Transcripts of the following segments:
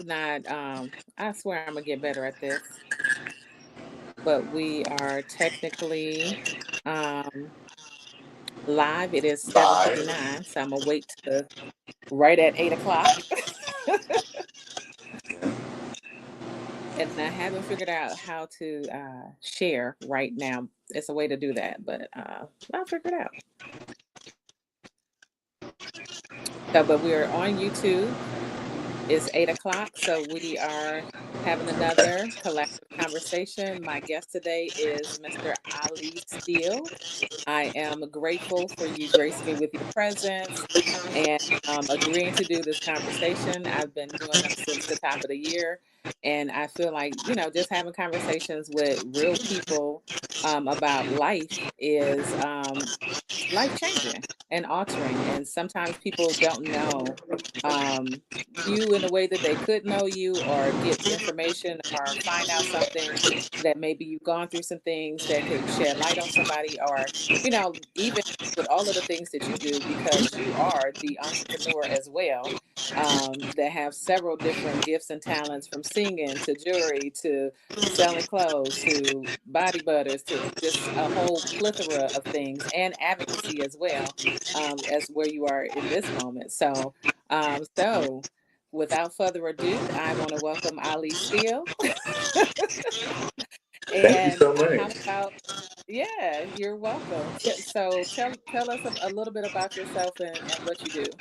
not, I swear I'm gonna get better at this, but we are technically um live. It is Live. 7:59, so I'm gonna wait to right at 8 o'clock. And I haven't figured out how to share right now. It's a way to do that, but I'll figure it out. So, but we're on YouTube. It's 8 o'clock, so we are having another collective conversation. My guest today is Mr. Ali Steele. I am grateful for you gracing me with your presence and agreeing to do this conversation. I've been doing them since the top of the year, and I feel like just having conversations with real people about life is life changing and altering. And sometimes people don't know um, you in a way that they could know you, or get information or find out something that maybe you've gone through some things that could shed light on somebody, or, even with all of the things that you do, because you are the entrepreneur as well, that have several different gifts and talents, from singing to jewelry to selling clothes to body butters to just a whole plethora of things, and advocacy as well, as where you are in this moment. So without further ado, I want to welcome Ali Steele. Thank you And so how much. about, yeah, you're welcome. So tell us a little bit about yourself and what you do.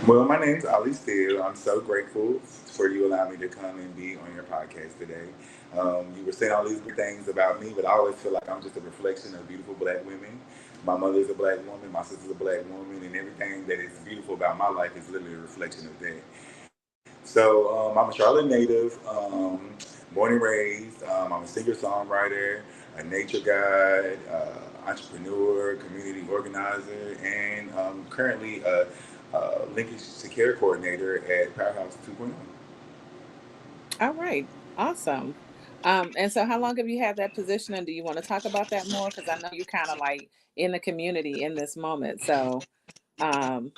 Well, my name's Ali Steele. I'm so grateful for you allowing me to come and be on your podcast today. You were saying all these good things about me, but I always feel like I'm just a reflection of beautiful black women. My mother's a black woman, my sister's a black woman, and everything that is beautiful about my life is literally a reflection of that. So I'm a Charlotte native, born and raised. I'm a singer-songwriter, a nature guide, entrepreneur, community organizer, and currently a linkage to care coordinator at Powerhouse 2.0. All right, awesome. And so how long have you had that position, and do you want to talk about that more? Because I know you're kind of like in the community in this moment. So, um,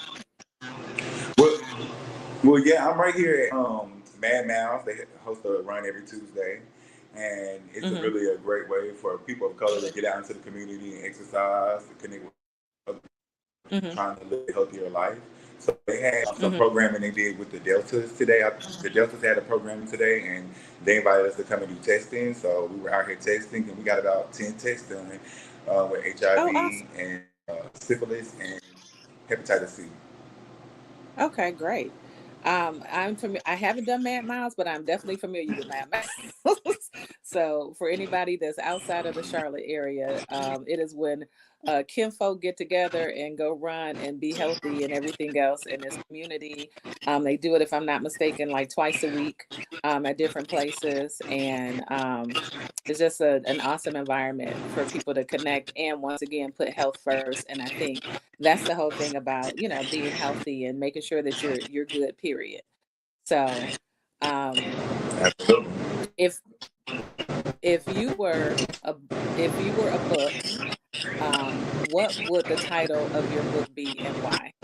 Well, well, yeah, I'm right here at Mad Mouse. They host a run every Tuesday, and it's a mhm, really a great way for people of color to get out into the community and exercise, to connect with other people trying mhm, to live a healthier life. So they had some mhm. programming they did with the Deltas today. The Deltas had a programming today, and they invited us to come and do testing. So we were out here testing, and we got about 10 tests done with Oh, awesome. HIV and syphilis and hepatitis C. Okay, great. I haven't done Mad Miles, but I'm definitely familiar with Mad Miles. So for anybody that's outside of the Charlotte area, it is when kinfolk get together and go run and be healthy and everything else in this community. They do it, if I'm not mistaken, like twice a week, at different places, and it's just an awesome environment for people to connect and, once again, put health first. And I think that's the whole thing about being healthy and making sure that you're good, period. So um Absolutely. if if you were a if you were a book, what would the title of your book be, and why?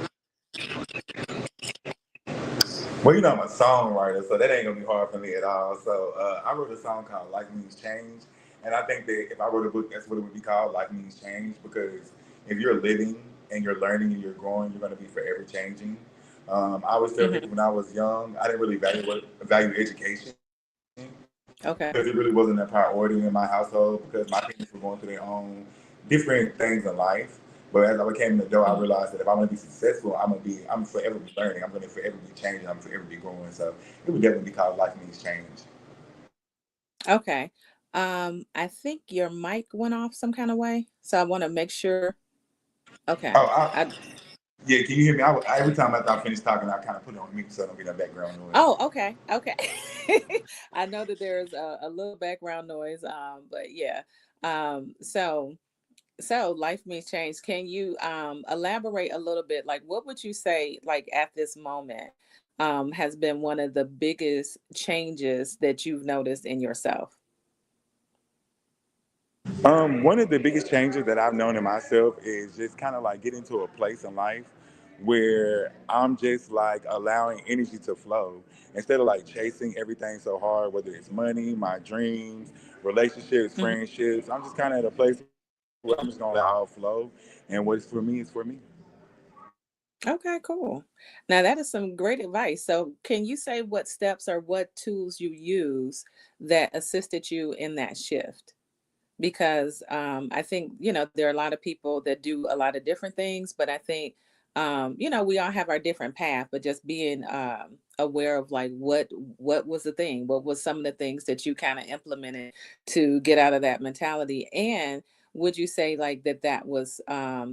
Well, I'm a songwriter, so that ain't gonna be hard for me at all. So I wrote a song called "Life Means Change," and I think that if I wrote a book, that's what it would be called, "Life Means Change," because if you're living and you're learning and you're growing, you're gonna be forever changing. I always tell Hmm. people when I was young, I didn't really value education because it really Okay. wasn't a priority in my household because my parents were going through their own different things in life. But as I became an adult, I Hmm. realized that if I want to be successful, I'm forever be learning. I'm going to forever be changing. I'm forever be growing. So it would definitely be called Life Means Change. Okay. I think your mic went off some kind of way, so I want to make sure. Okay. Oh, I yeah. Can you hear me? Every time after I finish talking, I kind of put it on mute so I don't get that background noise. Oh, okay, okay. I know that there's a little background noise, but yeah. So life means change. Can you elaborate a little bit? Like, what would you say, like at this moment, has been one of the biggest changes that you've noticed in yourself? One of the biggest changes that I've known in myself is just kind of like getting to a place in life where I'm just like allowing energy to flow instead of like chasing everything so hard, whether it's money, my dreams, relationships, Mhm. friendships. I'm just kind of at a place where I'm just gonna let it all flow, and what's for me is for me. Okay, cool. Now that is some great advice. So, can you say what steps or what tools you use that assisted you in that shift? Because I think there are a lot of people that do a lot of different things, but I think we all have our different path. But just being aware of like what was the thing, what was some of the things that you kind of implemented to get out of that mentality, and would you say like that was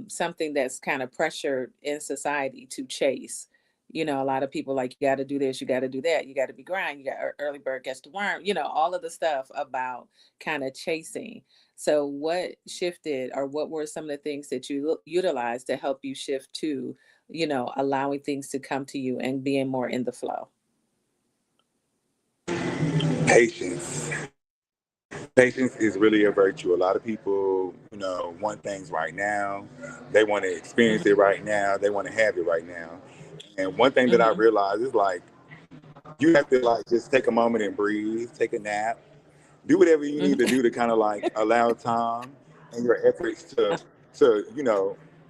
something that's kind of pressured in society to chase? A lot of people like, you got to do this, you got to do that, you got to be grind, you got early bird gets the worm, all of the stuff about kind of chasing. So, what shifted, or what were some of the things that you utilized to help you shift to, allowing things to come to you and being more in the flow? Patience. Patience is really a virtue. A lot of people, want things right now. They want to experience Hmm. it right now. They want to have it right now. And one thing that I Hmm. realized is like you have to like just take a moment and breathe, take a nap, do whatever you need to Hmm. do to kind of like allow time and your efforts to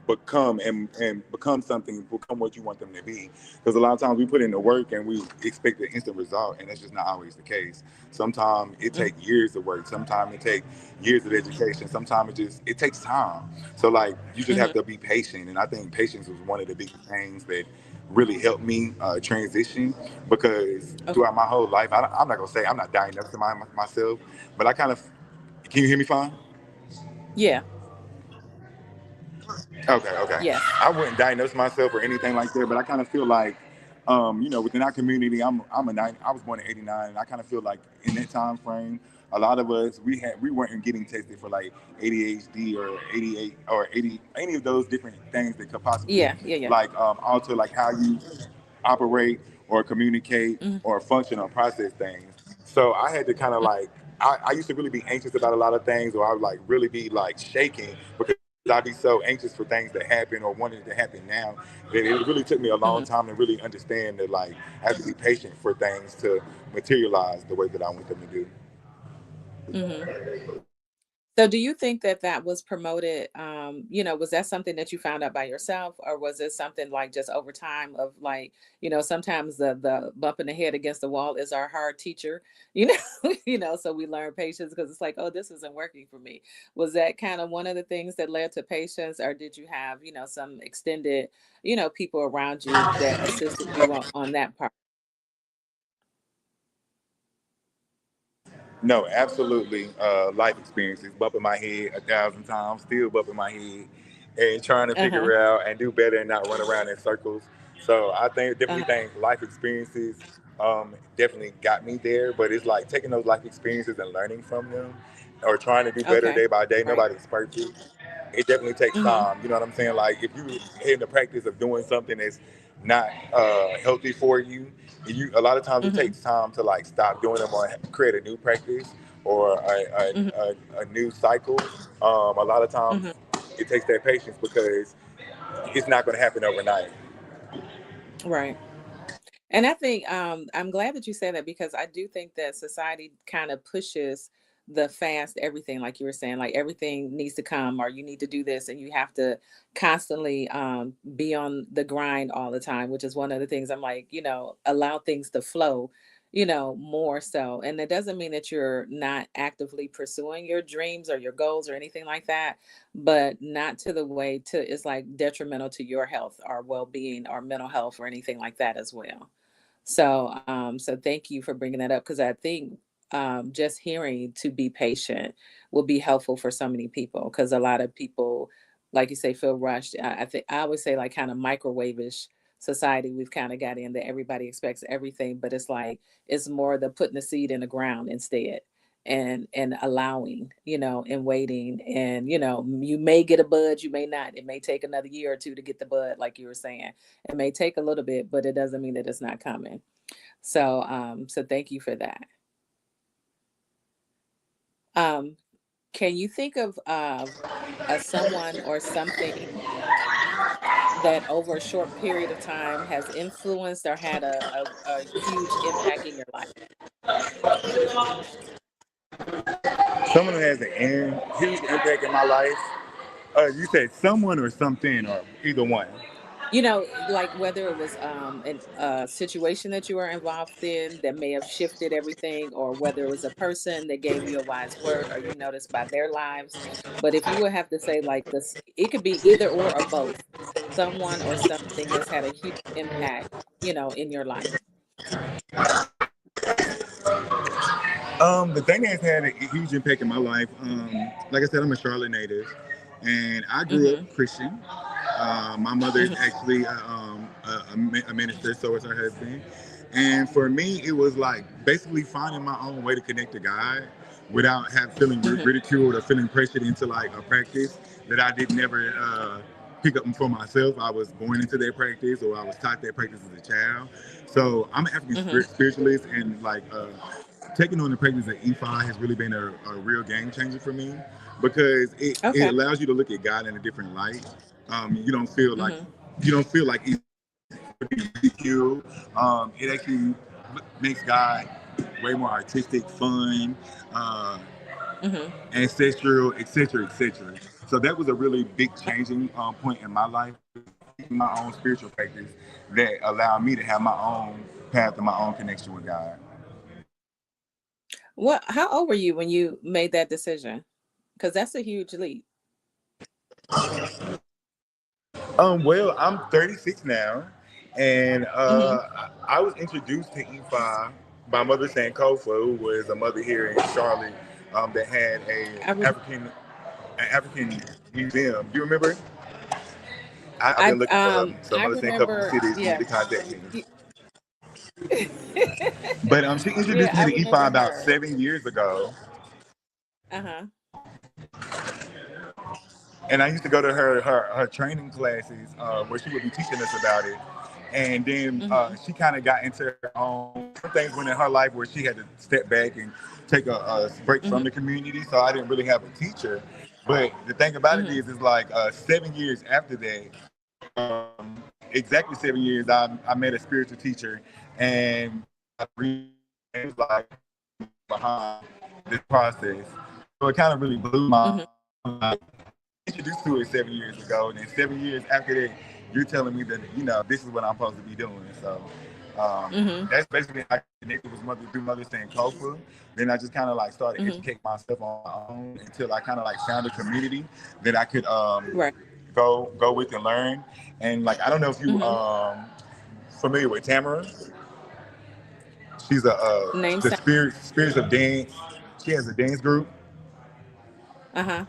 become and become something, become what you want them to be. Because a lot of times we put in the work and we expect an instant result, and that's just not always the case. Sometimes it Hmm. takes years of work, sometimes it takes years of education, sometimes it takes time. So like you just have Hmm. to be patient, and I think patience was one of the biggest things that really helped me transition, because Okay. throughout my whole life, I'm not gonna say I'm not diagnosing myself, but I kind of, can you hear me fine? Yeah. Okay, okay. Yes. I wouldn't diagnose myself or anything like that, but I kind of feel like, within our community, I was born in '89, and I kind of feel like in that time frame, a lot of us we weren't getting tested for like ADHD or 88 or 80 any of those different things that could possibly Yeah. Yeah. Yeah. like alter like how you operate or communicate Hmm. or function or process things. So I had to kind of like, I used to really be anxious about a lot of things, or I would like really be like shaking because I'd be so anxious for things that happen or wanted it to happen now. That it really took me a long Hmm. time to really understand that like I have to be patient for things to materialize the way that I want them to do. Hmm. So do you think that that was promoted, was that something that you found out by yourself, or was it something like just over time of like, sometimes the bumping the head against the wall is our hard teacher, so we learn patience because it's like, oh, this isn't working for me. Was that kind of one of the things that led to patience, or did you have, some extended, people around you that assisted you on that part? No, absolutely. Life experiences, bumping my head 1,000 times, still bumping my head, and trying to Uh-huh. figure out and do better and not run around in circles. So I definitely Uh-huh. think life experiences definitely got me there. But it's like taking those life experiences and learning from them, or trying to do better Okay. day by day. Right. Nobody's perfect. It definitely takes Mm-hmm. time. You know what I'm saying? Like if you in the practice of doing something that's not healthy for you, a lot of times it Mm-hmm. takes time to like stop doing them or create a new practice or Mm-hmm. a new cycle. A lot of times Mm-hmm. it takes that patience because it's not going to happen overnight. Right. And I think I'm glad that you said that, because I do think that society kind of pushes the fast everything, like you were saying, like everything needs to come, or you need to do this, and you have to constantly be on the grind all the time, which is one of the things I'm like, allow things to flow, more so. And that doesn't mean that you're not actively pursuing your dreams or your goals or anything like that, but not to the way to it's like detrimental to your health or well-being or mental health or anything like that as well. So thank you for bringing that up, because I think just hearing to be patient will be helpful for so many people, because a lot of people, like you say, feel rushed. I think I always say like kind of microwave-ish society we've kind of got in, that everybody expects everything, but it's like it's more the putting the seed in the ground instead, and allowing, and waiting, and you may get a bud, you may not. It may take another year or two to get the bud, like you were saying. It may take a little bit, but it doesn't mean that it's not coming. So thank you for that. Um, can you think of a someone or something that over a short period of time has influenced or had a huge impact in your life? Someone who has huge impact in my life. You said someone or something or either one. Like whether it was a situation that you were involved in that may have shifted everything, or whether it was a person that gave you a wise word or you noticed by their lives. But if you would have to say like this, it could be either or both. Someone or something that's had a huge impact, in your life. The thing that's had a huge impact in my life, like I said, I'm a Charlotte native, and I grew Mhm. up Christian. My mother is Mhm. actually a minister, so is her husband. And for me, it was like basically finding my own way to connect to God without feeling Mhm. ridiculed or feeling pressured into like a practice that I did never pick up for myself. I was born into that practice, or I was taught that practice as a child. So I'm an African Mhm. spiritualist, and like taking on the practice of E5 has really been a real game changer for me because it Okay. allows you to look at God in a different light. You don't feel like Mhm. it's ridiculed. It actually makes God way more artistic, fun, uh, Mhm. ancestral, etc., etc. So that was a really big changing point in my life, my own spiritual practice that allowed me to have my own path and my own connection with God. What? How old were you when you made that decision? Because that's a huge leap. Well, I'm 36 now, and Mhm. I was introduced to E5 by Mother Sankofa, who was a mother here in Charlotte that had I rem- an African museum. Do you remember? I've been looking for them, so I Mother Sankofa remember. cities, you need Yeah. to contact me. Y- But she yeah, introduced I me to remember E5 about her. 7 years ago, Uh-huh. and I used to go to her training classes where she would be teaching us about it. And then Mhm. she kind of got into her own things went in her life where she had to step back and take a break from Mhm. the community. So I didn't really have a teacher. But the thing about it Mhm. is like 7 years after that, exactly 7 years, I met a spiritual teacher, and I was like behind this process. So it kind of really blew my Mhm. mind introduced to it 7 years ago, and then 7 years after that, you're telling me that this is what I'm supposed to be doing. So Mhm. that's basically how I connected with mother through Mother saying Kofa. Then I just kind of like started Mhm. educating myself on my own until I kind of like found a community that I could Right. go with and learn. And like I don't know if you Mhm. familiar with Tamara. She's a Name the sound. spirits of dance. She has a dance group, Uh-huh.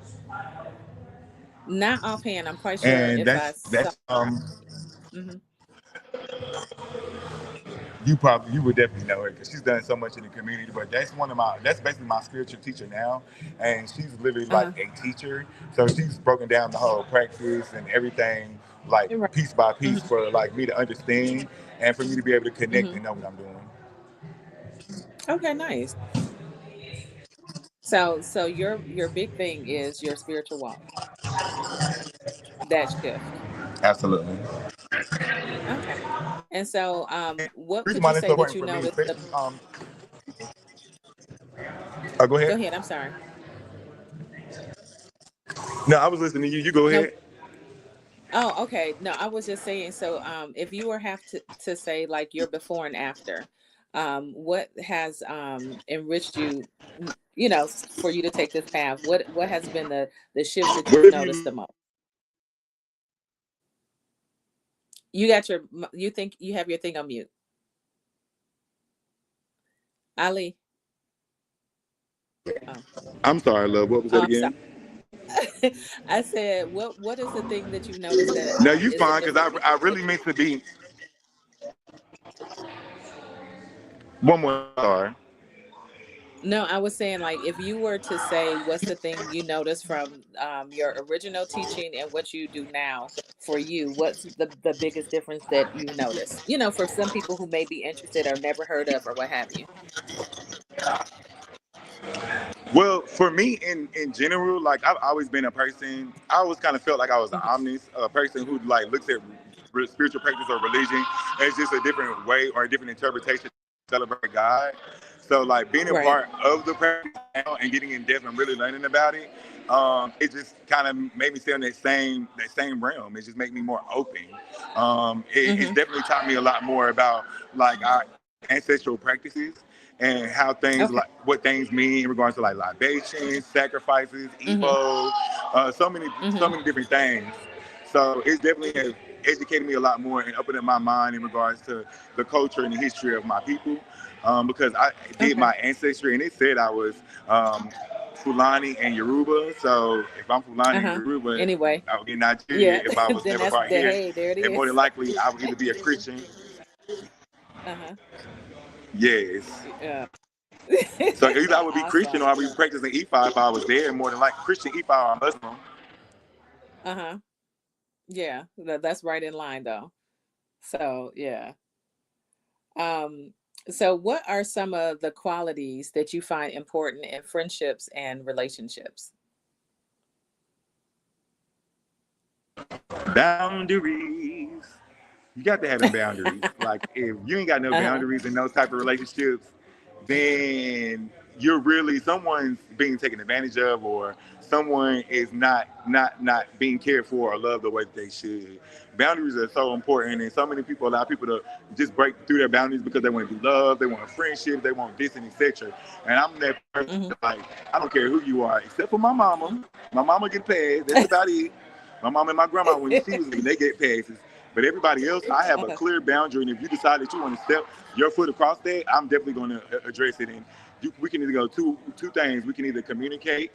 Not offhand. I'm quite sure and if I saw. that's Mhm. you would definitely know her because she's done so much in the community. But that's basically my spiritual teacher now, and she's literally like Uh-huh. a teacher. So she's broken down the whole practice and everything like You're right. piece by piece Mhm. for like me to understand and for me to be able to connect Mhm. and know what I'm doing. Okay, nice. So your big thing is your spiritual walk. That shift. Absolutely. Okay. And so And what the reason could why you that's so say that important you for me, noticed especially go go ahead. ahead, I'm sorry. No, I was listening to you. You go No. ahead. Oh, okay. No, I was just saying, so if you were have to say like your before and after, what has enriched you, for you to take this path? What has been the shifts that you've Whatever noticed you the most? You think you have your thing on mute. Ali. Oh. I'm sorry, love. What was Oh, that I'm sorry. again? I said, what is the thing that you noticed that No, you is the fine because difference I between really meant to be one more. Sorry. No, I was saying like if you were to say what's the thing you noticed from your original teaching and what you do now for you, what's the biggest difference that you've noticed? For some people who may be interested or never heard of or what have you. Well, for me, in general, like I've always been a person. I always kind of felt like I was an Hmm. omnis, a person who like looks at spiritual practice or religion. It's just a different way or a different interpretation to celebrate God. So like being a Right. part of the practice now and getting in depth and really learning about it, it just kind of made me stay in that same realm. It just made me more open. It's Mhm. definitely taught me a lot more about like our ancestral practices and how things Okay. like what things mean in regards to like libations, sacrifices, Mhm. Evo, so Mhm. many different things. So it's definitely has educated me a lot more and opened up my mind in regards to the culture and the history of my people. Because I did Okay. my ancestry and it said I was Fulani and Yoruba. So if I'm Fulani and Uh-huh. Yoruba, Anyway. I would be Nigeria Yeah. if I was Then never that's brought the here. hey, there it And more than is. likely, I would either be a Christian. Uh-huh. Yes. Yeah. So either I would be Christian or Awesome. I would be practicing Ifa if I was there. More than likely, Christian Ifa or Muslim. Uh-huh. Yeah. That's right in line though. So, yeah. Um, so what are some of the qualities that you find important in friendships and relationships? Boundaries. You got to have them boundaries. Like if you ain't got no Uh-huh. boundaries in those type of relationships, then you're really someone's being taken advantage of, or someone is not being cared for or loved the way that they should. Boundaries are so important, and so many people allow people to just break through their boundaries because they want to be loved, they want a friendship, they want this and etc. And I'm that person Mhm. like I don't care who you are, except for my mama. My mama get passed. That's about it. My mom and my grandma, when she was living, they get passes. But everybody else, I have a Uh-huh. clear boundary, and if you decide that you want to step your foot across that, I'm definitely going to address it. And we can either go two things. We can either communicate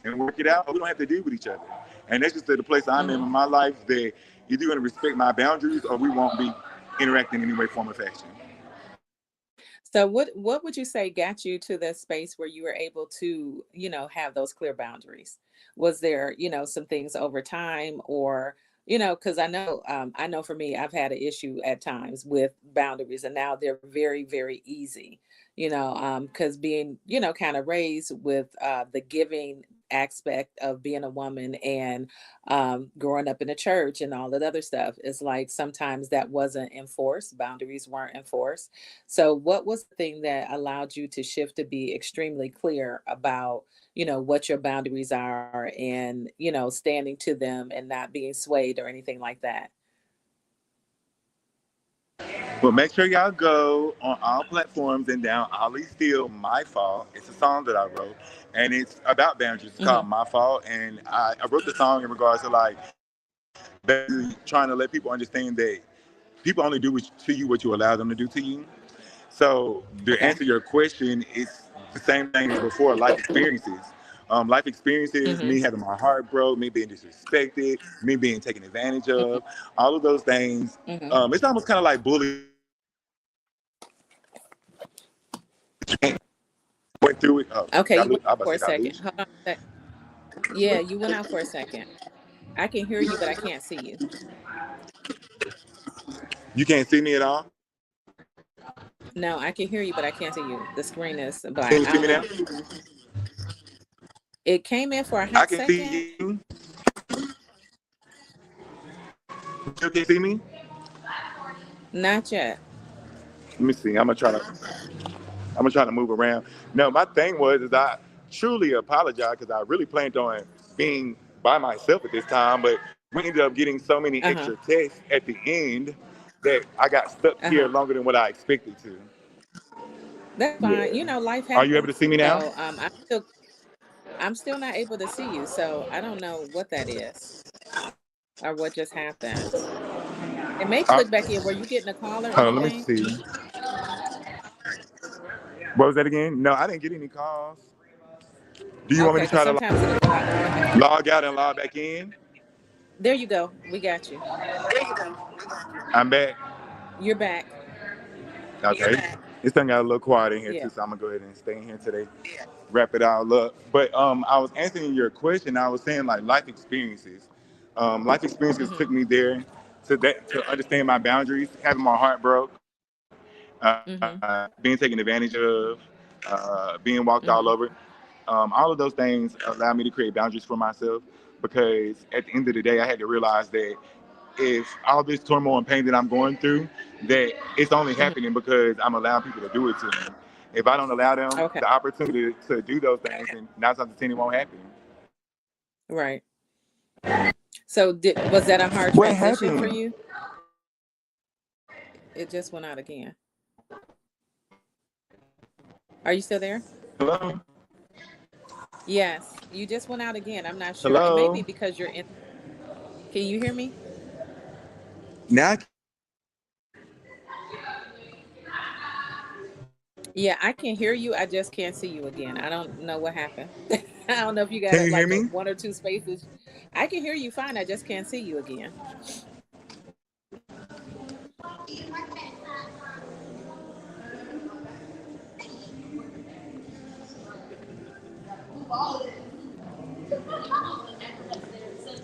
and work it out, or we don't have to deal with each other. And that's just the place I'm in Mhm. my life that either you're going to respect my boundaries, or we won't be interacting in any way, form, or fashion. So what would you say got you to the space where you were able to, have those clear boundaries? Was there, some things over time or, because I know for me, I've had an issue at times with boundaries and now they're very, very easy, because being, kind of raised with the giving aspect of being a woman and growing up in the church and all that other stuff, is like sometimes that wasn't enforced, boundaries weren't enforced. So, what was the thing that allowed you to shift to be extremely clear about, what your boundaries are and, standing to them and not being swayed or anything like that? But make sure y'all go on all platforms and down Ali Steele, My Fault. It's a song that I wrote, and it's about boundaries. It's Hmm. called My Fault, and I wrote the song in regards to like basically trying to let people understand that people only do to you what you allow them to do to you. So to Okay. answer your question, it's the same thing as before. Life experiences. Life experiences, Hmm. me having my heart broke, me being disrespected, me being taken advantage Hmm. of, all of those things. Hmm. It's almost kind of like bullying in a way because you can't went through it. Oh, Okay, you went I out about for to a say, did I second. lose you? Hold on a sec. Yeah, you went out for a second. I can hear you, but I can't see you. You can't see me at all? No, I can hear you, but I can't see you. The screen is Can black. you I see don't me now? know. It came in for a I hot can see second. you. You still can't see me? Not yet. Let me see. I'm gonna try to move around. No, my thing was is I truly apologize because I really planned on being by myself at this time, but we ended up getting so many Uh-huh. extra tests at the end that I got stuck here Uh-huh. longer than what I expected to. That's fine. Yeah. Life Are you able to happens. see me now? So I'm still not able to see you. So I don't know what that is or what just happened. It may Uh, click back in. Were you getting a call or hold on, let me anything? see. What was that again? No, I didn't get any calls. Do you want me Okay, to because try to sometimes it'll pop up like that. log out and log back in? There you go. We got you. I'm back. You're back. Okay. This thing got a little quiet in here Yeah. too, so I'm gonna go ahead and stay in here today. Wrap it all up. But I was answering your question. I was saying like life experiences. Life experiences Mm-hmm. took me there to understand my boundaries, having my heart broke, Mm-hmm. being taken advantage of, being walked all over. Mm-hmm. All of those things allowed me to create boundaries for myself because at the end of the day, I had to realize that if all this turmoil and pain that I'm going through, that it's only Mhm. happening because I'm allowing people to do it to me. If I don't allow them Okay. the opportunity to do those things, then 9 times out of 10 it won't happen. Right. So was that a hard What transition for happened? you? It just went out again. Are you still there? Hello? Yes, you just went out again. I'm not sure. It may be Hello? because you're in. Can you hear me? Now I can hear you. Yeah, I can hear you. I just can't see you again. I don't know what happened. I don't know if you got Can you hear like a me? one or two spaces. I can hear you fine. I just can't see you again.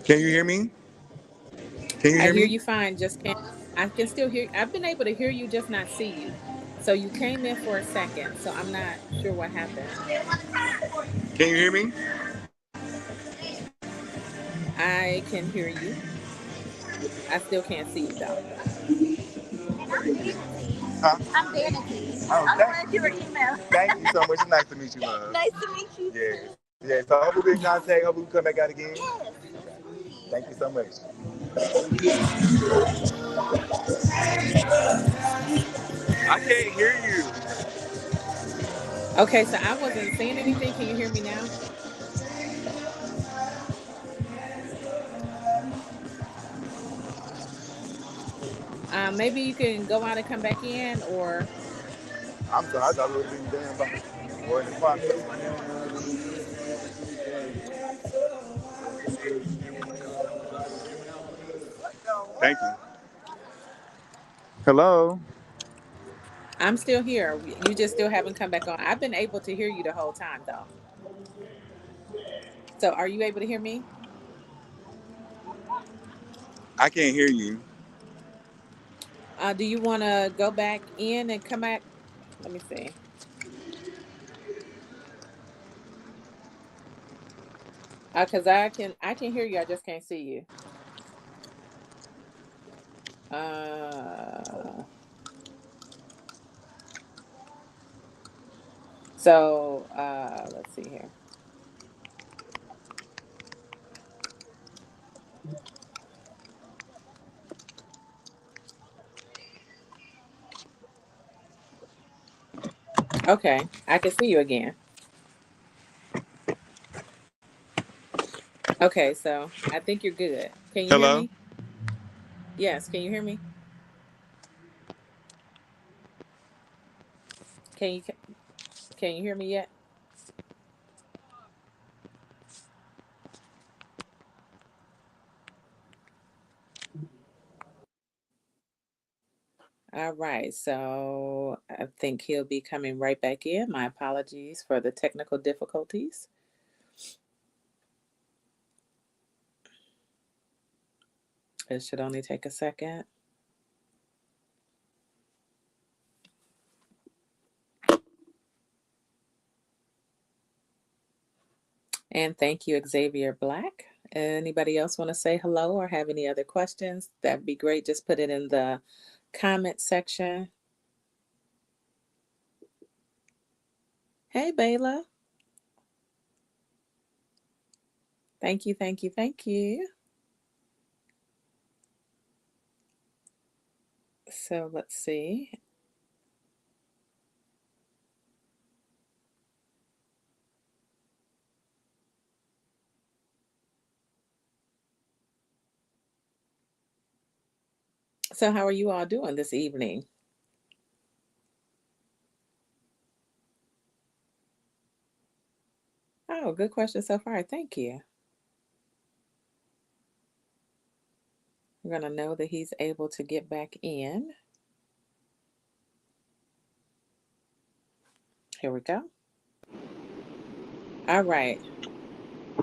Can you hear me? Can you I hear hear me? you fine. Just can't. I can still hear. I've been able to hear you, just not see you. So you came in for a second. So I'm not sure what happened. Can you hear me? I can hear you. I still can't see you though. Huh? I'm Vanity. Oh, I'm glad you were email. Thank you so much. It's nice to meet you, love. Nice to meet you. Yes. Yes. So hopefully we in contact. Hopefully we come back out again. Yes. Thank you so much. I can't hear you. Okay, so I wasn't saying anything. Can you hear me now? Maybe you can go out and come back in, or I'm sorry. I thought we were being damn by. Or in the process. Thank you. Hello. I'm still here. You just still haven't come back on. I've been able to hear you the whole time, though. So, are you able to hear me? I can't hear you. Do you want to go back in and come back? Let me see. Cause I can hear you. I just can't see you. Uh, let's see here. Okay, I can see you again. Okay, so I think you're good. Can you hear Hello. me? Yes. Can you hear me? Can you can you hear me yet? All right, so I think he'll be coming right back in. My apologies for the technical difficulties. It should only take a second. And thank you, Xavier Black. Anybody else want to say hello or have any other questions? That'd be great. Just put it in the comment section. Hey, Bayla. Thank you, thank you, thank you. So let's see. So, how are you all doing this evening? Oh, good question so far. Thank you. We're going to know that he's able to get back in. Here we go. All right.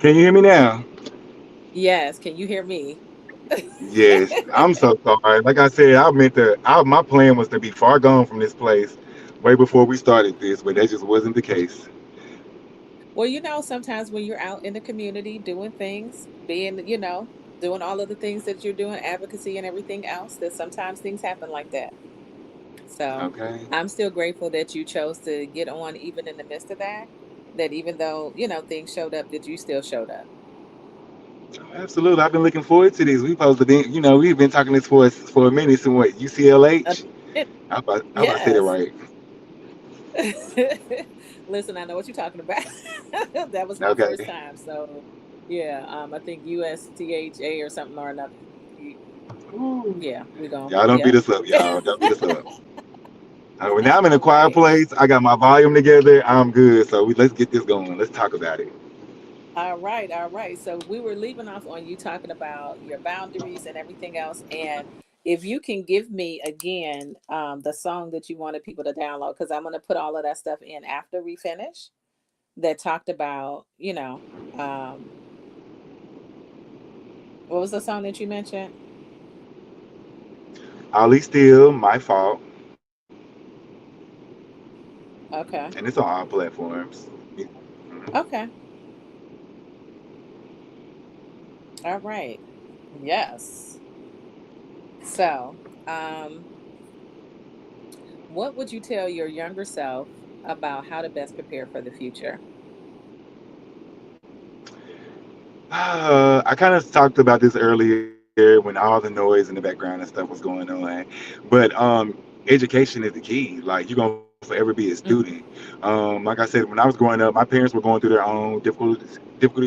Can you hear me now? Yes. Can you hear me? Yes. I'm so sorry. Like I said, I meant to. My plan was to be far gone from this place way before we started this, but that just wasn't the case. Well, sometimes when you're out in the community doing things, being, doing all of the things that you're doing, advocacy and everything else, that sometimes things happen like that. So Okay. I'm still grateful that you chose to get on even in the midst of that. That even though, things showed up, that you still showed up. Absolutely. I've been looking forward to this. We supposed to be, we've been talking this for a minute. So what? Uh, UCLH? it- I about to say that yes. right. Listen, I know what you're talking about. That was my first Okay. time. So yeah, I think USTHA or something or another. Ooh. Yeah, we going Y'all don't beat yep. us up, y'all. Don't beat us up. Well, now I'm in a All quiet right. place. I got my volume together. I'm good. So let's get this going. Let's talk about it. All right, all right. So we were leaving off on you talking about your boundaries and everything else. And if you can give me again the song that you wanted people to download, because I'm going to put all of that stuff in after we finish, that talked about, um, what was the song that you mentioned? Ali Steele, My Fault, Okay, and it's on all platforms. okay, all right, yes. So, what would you tell your younger self about how to best prepare for the future? I kind of talked about this earlier when all the noise in the background and stuff was going on. But education is the key. Like you're gonna forever be a student. Mm-hmm, Like I said, when I was growing up, my parents were going through their own difficulties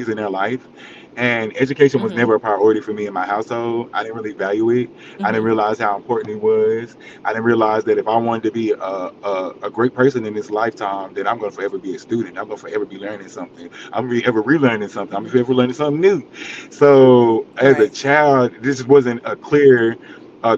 in their life, and education was mm-hmm, never a priority for me in my household. I didn't really value it. I didn't mm-hmm. realize how important it was. I didn't realize that if I wanted to be a great person in this lifetime, then I'm going to forever be a student. I'm going to forever be learning something. I'm going to be ever relearning something. I'm Mm-hmm. going to be ever learning something new. So as a Right. child, this wasn't a clear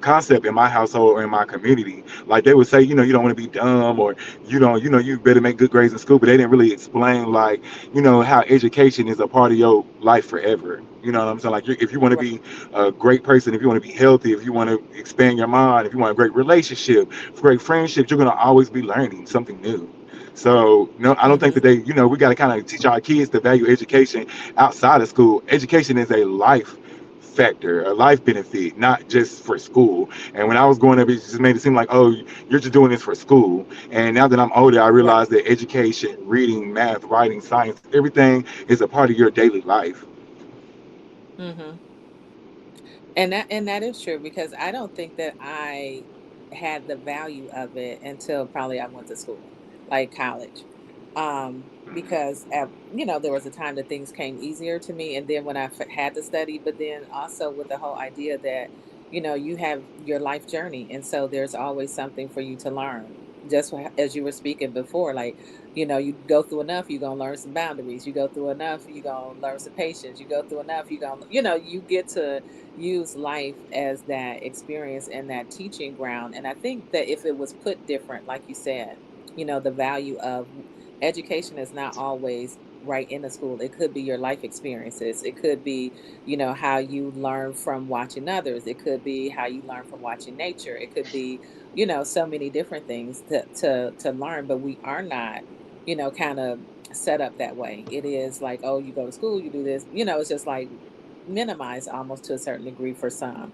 concept in my household or in my community. Like they would say, you don't want to be dumb, or you better make good grades in school, but they didn't really explain like, how education is a part of your life forever. You know what I'm saying? Like if you want to Right. be a great person, if you want to be healthy, if you want to expand your mind, if you want a great relationship, great friendships, you're gonna always be learning something new. So no, I don't think Mm-hmm. that we got to kind of teach our kids to value education outside of school. Education is a life factor, a life benefit, not just for school. And when I was growing up, it just made it seem like, oh, you're just doing this for school. And now that I'm older, I Right. realize that education, reading, math, writing, science, everything is a part of your daily life. Mm-hmm. And that is true because I don't think that I had the value of it until probably I went to school, like college. Because there was a time that things came easier to me, and then when I had to study, but then also with the whole idea that you have your life journey, and so there's always something for you to learn. Just as you were speaking before, like you go through enough, you're gonna learn some boundaries. You go through enough, you're gonna learn some patience. You go through enough, you're gonna you get to use life as that experience and that teaching ground. And I think that if it was put different, like you said, the value of education is not always right in the school. It could be your life experiences. It could be, how you learn from watching others. It could be how you learn from watching nature. It could be, so many different things to learn, but we are not, kind of set up that way. It is like, oh, you go to school, you do this, it's just like minimized almost to a certain degree for some.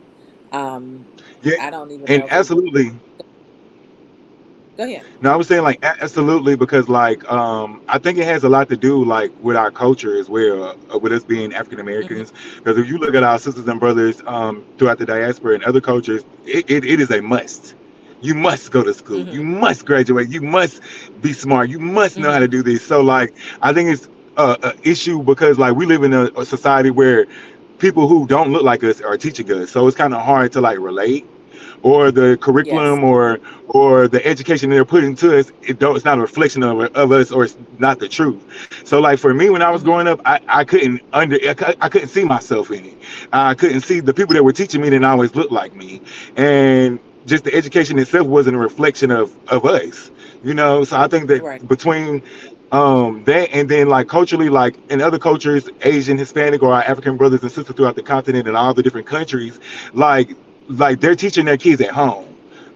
Um, Yeah, I don't even know and if it would. absolutely. Go ahead. No, I was saying like absolutely because like I think it has a lot to do like with our culture as well, with us being African Hmm. Americans. Because if you look at our sisters and brothers throughout the diaspora and other cultures, it is a must. You must go to school. You Hmm. must graduate. You must be smart. You must know how to Hmm. do this. So like I think it's a issue because like we live in a society where people who don't look like us are teaching us. So it's kind of hard to like relate or the Yes. curriculum or the education they're putting to us, it's not a reflection of us or it's not the truth. So like for me when I was Hmm. growing up, I couldn't see myself in it. I couldn't see the people that were teaching me didn't always look like me, and just the education itself wasn't a reflection of us. So I think Right. that between that and then like culturally, like in other cultures, Asian, Hispanic, or our African brothers and sisters throughout the continent and all the different countries, like they're teaching their kids at home.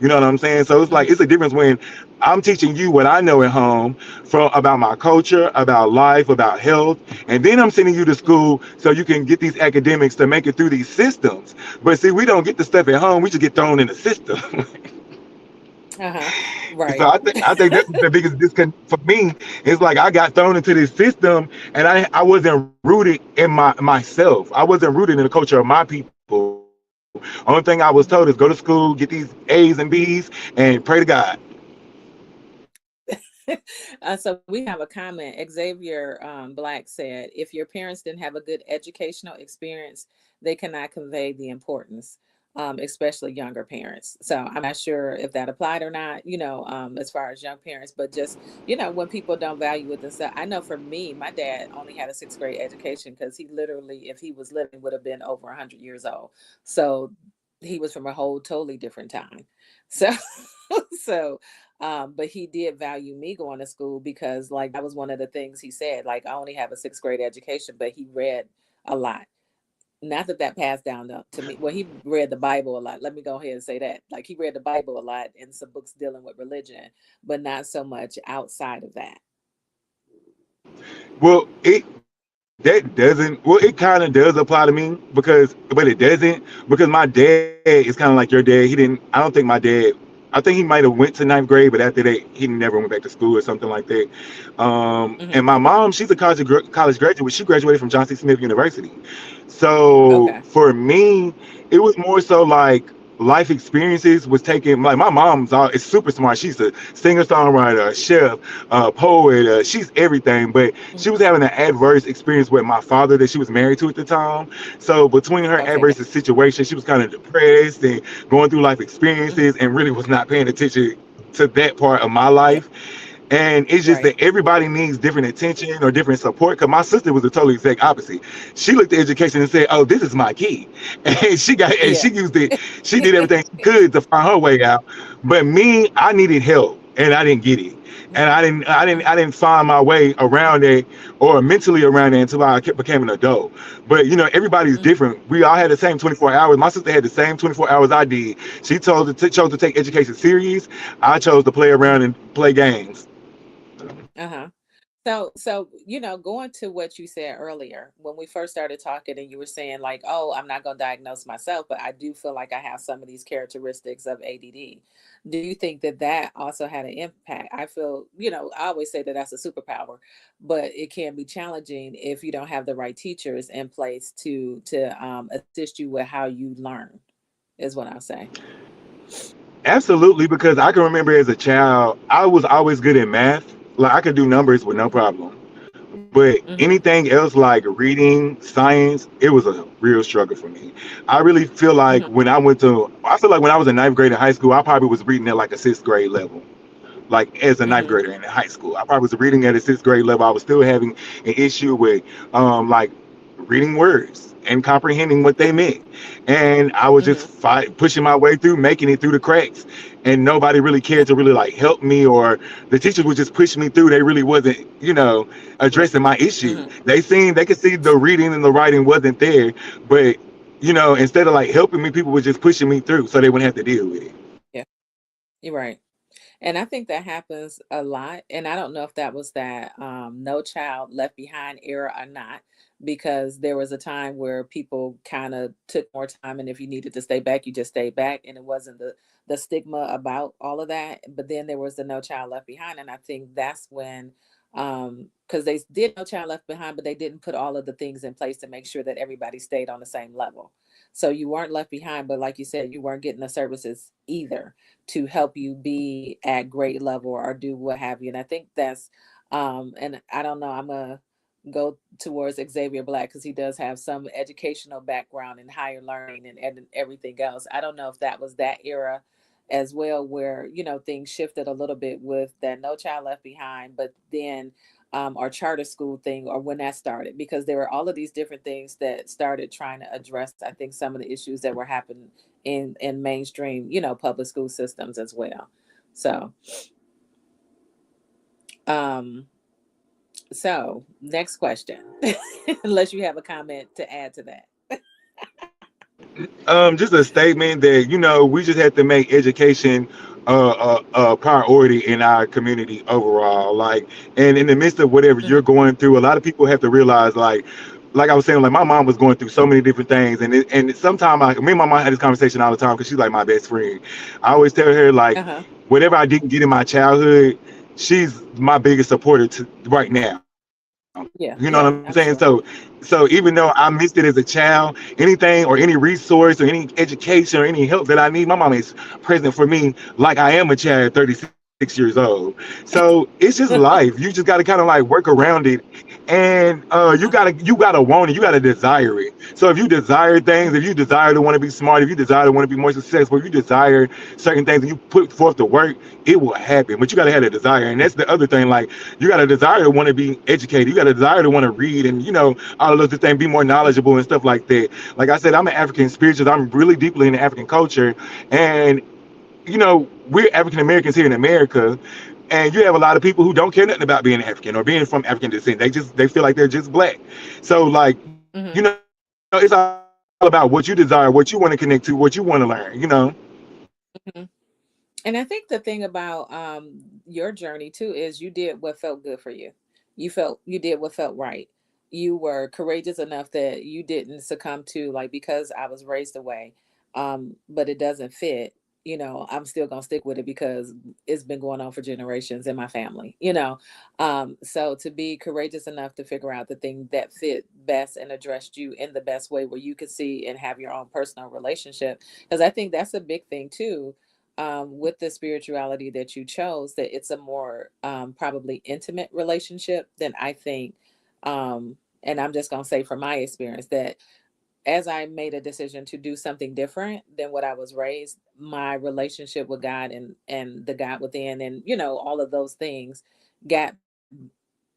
You know what I'm saying? So it's like Mhm. it's a difference when I'm teaching you what I know at home from about my culture, about life, about health, and then I'm sending you to Mhm. school so you can get these academics to make it through these systems. But see, we don't get the stuff at home; we just get thrown in the system. Uh-huh. So Right. I think that's the biggest disconnect for me. It's like I got thrown into this system, and I wasn't rooted in myself. I wasn't rooted in the culture of my people. Only thing I was told is go to school, get these A's and B's, and pray to God. So we have a comment. Xavier Black said, if your parents didn't have a good educational experience, they cannot convey the importance, especially younger parents. So I'm not sure if that applied or not, as far as young parents, but just, when people don't value it and stuff. I know for me, my dad only had a sixth grade education because he literally, if he was living, would have been over 100 years old. So he was from a whole totally different time. So, so but he did value me going to school because, like, that was one of the things he said. Like, I only have a sixth grade education, but he read a lot. Not that that passed down to me. Well, he read the Bible a lot. Let me go ahead and say that. Like, he read the Bible a lot and some books dealing with religion, but not so much outside of that. Well, it kind of does apply to me but it doesn't because my dad is kind of like your dad. He didn't. I don't think my dad. I think he might have went to ninth grade, but after that, he never went back to school or something like that. And Hmm. my mom, she's a college graduate. She graduated from Johnson Smith University. So Okay. for me, it was more so like life experiences was taking like my mom's all is super smart. She's a singer songwriter, a chef, a poet. She's everything, but she Hmm. was having an adverse experience with my father that she was married to at the time. So between her Okay. adverse situation, she was kind of depressed and going through life Hmm. experiences and really was not paying attention to that part of my Yeah. life. And it's just Right. that everybody needs different attention or different support. Because my sister was the totally exact opposite. She looked at education and said, "Oh, this is my key," and she Yeah. used it. She did everything she could to find her way out. But me, I needed help, and I didn't get it. And I didn't find my way around it or mentally around it until I became an adult. But everybody's Hmm. different. We all had the same 24 hours. My sister had the same 24 hours I did. She chose to take education serious. I chose to play around Hmm. and play games. Uh-huh. So, going to what you said earlier when we first started talking, and you were saying, like, oh, I'm not going to diagnose myself, but I do feel like I have some of these characteristics of ADD. Do you think that that also had an impact? I feel, I always say that that's a superpower, but it can be challenging if you don't have the right teachers in place to assist you with how you learn, is what I'll say. Absolutely, because I can remember as a child, I was always good at math. Like I could do numbers with no problem. But Mm-hmm. anything else like reading, science, it was a real struggle for me. I really feel like Mm-hmm. I feel like when I was in ninth grade in high school, I probably was reading at like a sixth grade level. Like as a ninth Mm-hmm. grader in high school. I probably was reading at a sixth grade level. I was still having an issue with like reading words and comprehending what Yeah. they meant. And I was just Mm-hmm. pushing my way through, making it through the cracks. And nobody really cared to really like help me, or the teachers would just push me through. They really wasn't, Yeah. addressing my issue. Mm-hmm. They could see the reading and the writing wasn't there, but instead of like helping me, people were just pushing me through so they wouldn't have to deal with it. Yeah. You're right. And I think that happens a lot. And I don't know if that was that No Child Left Behind era or not, because there was a time where people kind of took more time, and if you needed to stay back, you just stayed back, and it wasn't the stigma about all of that. But then there was the No Child Left Behind, and I think that's when because they did No Child Left Behind, but they didn't put all of the things in place to make sure that everybody stayed on the same level. So you weren't left behind, but like you said, you weren't getting the services either to help you be at grade level or do what have you. And I think that's and I don't know, I'm gonna go towards Xavier Black because he does have some educational background in higher learning and everything else. I don't know if that was that era as well where things shifted a little bit with that No Child Left Behind, but then our charter school thing, or when that started, because there were all of these different things that started trying to address, I think, some of the issues that were happening in mainstream, public school systems as well. So, um, next question, unless you have a comment to add to that. Just a statement that we just have to make education a priority in our community overall. Like, and in the midst of whatever Mhm. you're going through, a lot of people have to realize, like I was saying, like my mom was going through so many different things, and sometimes me and my mom had this conversation all the time because she's like my best friend. I always tell her like, Uh-huh. whatever I didn't get in my childhood, she's my biggest supporter to right now. You know what I'm saying? Yeah, So yeah, I'm so sure. even though I missed it as a child, anything or any resource or any education or any help that I need, my mom is present for me like I am a child 36 years old. So it's just life. You just got to kind of like work around it, and you Uh-huh. gotta want it, you gotta desire it. So if you desire things, if you Mhm. desire to want to be smart, if you desire to want to be more successful, if you desire certain things and you put forth the work, it will happen. But you gotta have a desire, and that's the other thing. Like, you got a desire to want to be educated. You got a desire to want to read, and all of those things, be more Mhm. knowledgeable and stuff like that. Like I said, I'm an African spiritualist. I'm really deeply into African culture, and we're African Americans here in America, and you have a lot of people who don't care nothing about being African or being from African descent. They feel like they're just black. So like, Mhm. it's all about what you desire, what you want to connect to, what you want to learn. Mhm. And I think the thing about your journey too is you did what felt good for you. You did what felt right. You were courageous enough that you didn't succumb to like because I was raised away, but it doesn't fit. I'm still gonna stick with it because it's been going on for generations in my family. So to be courageous enough to figure out the thing that fit best and addressed you in the best way where you could see and have your own personal relationship, because I think that's a big thing too, with the spirituality that you chose, that it's a more probably intimate relationship than I think. And I'm just going to say from my experience that as I made a decision to do something different than what I was raised, my relationship with God and the God within and all of those things got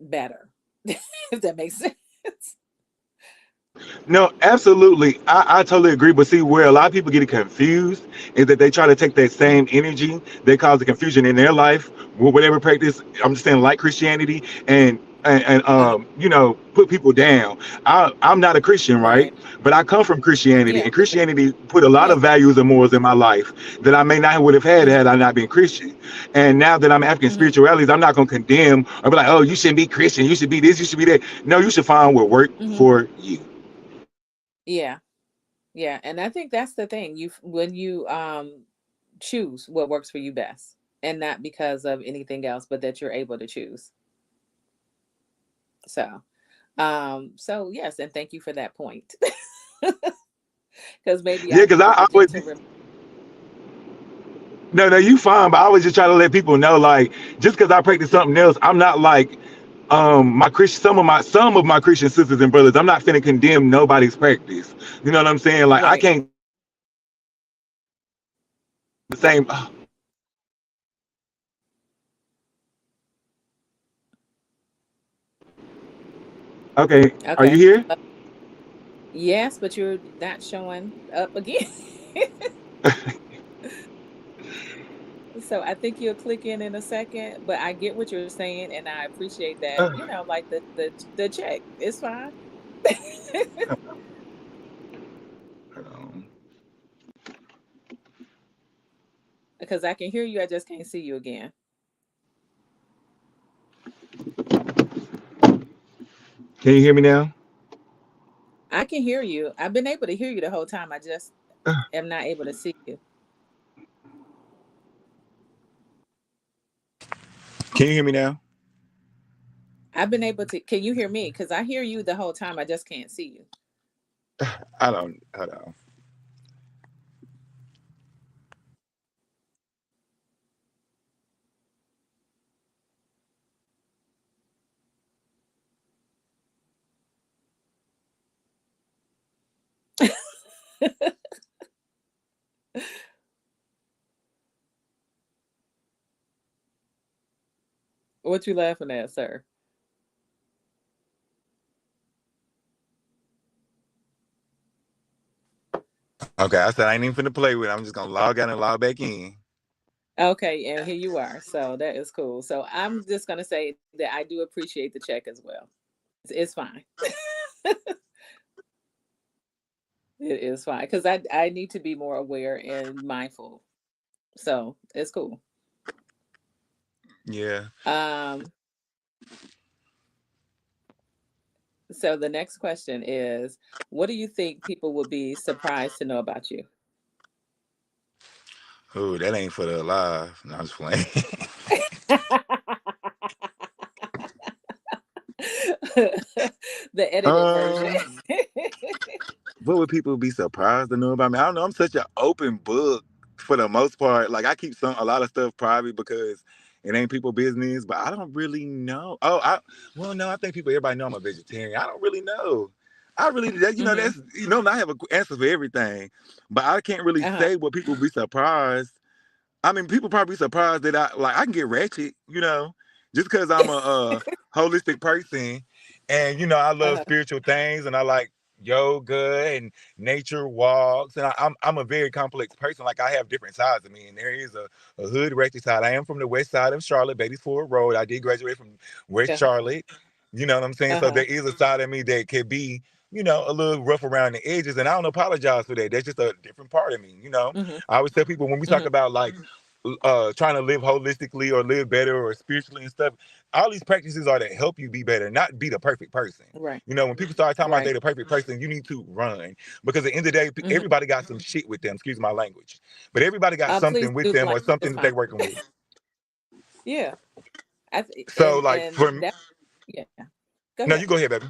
better. If that makes sense. No, absolutely. I totally agree. But see, where a lot of people get it confused is that they try to take that same energy that caused the confusion in their life with whatever practice. I'm just saying, like Christianity, and Uh-huh. put people down. I'm not a Christian, right? Right. But I come from Christianity, Yeah. and Christianity put a lot Yeah. of values and morals in my life that I may not would have Hmm. had I not been Christian. And now that I'm African Hmm. spiritualities, I'm not going to condemn or be like, oh, you shouldn't be Christian, you should be this, you should be that. No, you should find what work Hmm. for you. Yeah. Yeah. And I think that's the thing. When you choose what works for you best and not because of anything else, but that you're able to choose. So yes, and thank you for that point. Because maybe Yeah, I because needed I always to no, you fine, but I always just try to let people know, like, just because I practice something else, I'm not like my Christian some of my Christian sisters and brothers. I'm not finna condemn nobody's practice. You know what I'm saying? Like, I right. can't tell you that the same. Okay, are you Okay. here? Uh, yes, but you're not showing up again. So I think you'll click in a second, but I get what you're saying, and I appreciate that. Like the check, it's fine. Because I can hear you, I just can't see you again. Can you hear me now? I can hear you. I've been able to hear you the whole time. I just am not able to see you. Can you hear me now? I've been able to. Can you hear me? Because I hear you the whole time. I just can't see you. I don't. Hold on. What you laughing at, sir? Okay, I said I ain't even finna play with it. I'm just gonna log out and log back in. Okay, and here you are. So that is cool. So I'm just gonna say that I do appreciate the check as well. It's fine. It is fine because I need to be more aware and mindful. So it's cool. Yeah. Um, so the next question is, what do you think people would be surprised to know about you? Oh, that ain't for the alive. No, I'm just playing. The edited version. um, what would people be surprised to know about me? I don't know. I'm such an open book for the most part. Like I keep a lot of stuff private because it ain't people business. But I don't really know. Well, no, I think everybody know I'm a vegetarian. I don't really know. I really Hmm. that's I have an answer for everything, but I can't really Uh-huh. say what people be surprised. I mean, people probably surprised that I can get ratchet, just because I'm a holistic person, and I love Uh-huh. spiritual things, and I like yoga and nature walks, and I'm a very complex person. Like I have different sides of me, and there is a hood ratchet side. I am from the west side of Charlotte, Beatties Ford Road. I did graduate from West Yeah. Charlotte. You know what I'm saying? So Uh-huh. there is a side of me that could be, a little rough around the edges, and I don't apologize for that. That's just a different part of me. Hmm. I always tell people when we talk Hmm. about like trying to live holistically or live better or spiritually and stuff, all these practices are to help you be better, not be the perfect person. Right. When people start talking about they Right. the perfect person, you need to run, because at the end of the day, Hmm. everybody got some shit with them. Excuse my language, but everybody got Please something with do them like or it's something that fine. they're working with. Yeah. So like And for that, yeah. Go no, ahead. you go ahead, baby.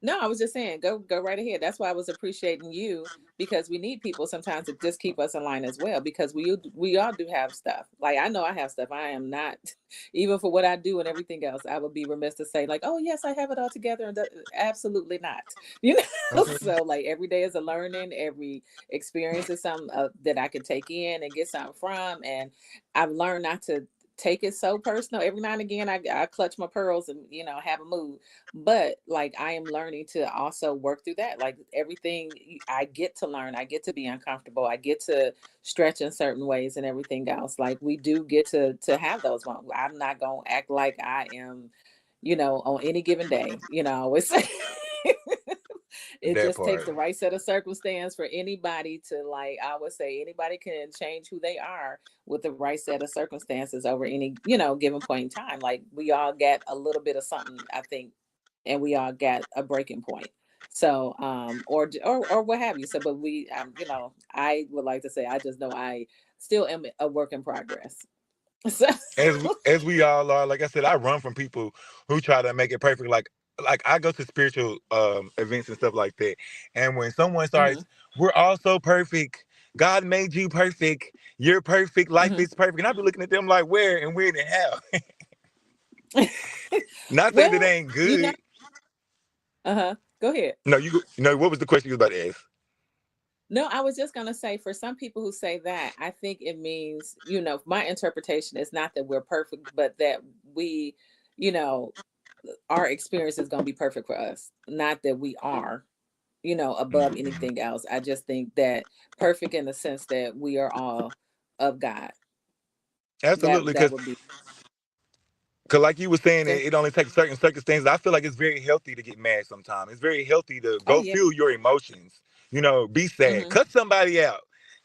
No, I was just saying, go right ahead. That's why I was appreciating you because we need people sometimes to just keep us in line as well because we all do have stuff. Like I know I have stuff. I am not even for what I do and everything else. I would be remiss to say like, oh yes, I have it all together, and absolutely not. You know, Okay. so like every day is a learning. Every experience is something that I can take in and get something from, and I've learned not to take it so personal. Every now and again, I clutch my pearls and have a mood, but like I am learning to also work through that. Like everything I get to learn, I get to be uncomfortable, I get to stretch in certain ways and everything else. Like we do get to have those moments. I'm not gonna act like I am, on any given day. I always say it That just takes part. the right set of circumstance for anybody to, like I would say, anybody can change who they are with the right set of circumstances over any, given point in time. Like we all get a little bit of something, I think, and we all got a breaking point. So, or what have you. So, but I would like to say, I just know I still am a work in progress. So, As we all are. Like I said, I run from people who try to make it perfect. Like I go to spiritual events and stuff like that, and when someone hmm. starts, we're all so perfect. God made you perfect. You're perfect. Life Hmm. is perfect. And I be looking at them like, where and when and how. Not saying it Well, ain't good. uh-huh. Go ahead. No, what was the question you was about to ask? No, I was just going to say for some people who say that, I think it means, my interpretation is not that we're perfect, but that we, you know, our experience is going to be perfect for us, not that we are, above Mhm. anything else. I just think that perfect in the sense that we are all of God. Absolutely, That would be because like you were saying, say, it only takes certain circumstances. I feel like it's very healthy to get mad sometimes. It's very healthy to oh go yeah. feel your emotions. Be sad. Hmm. Cut somebody out.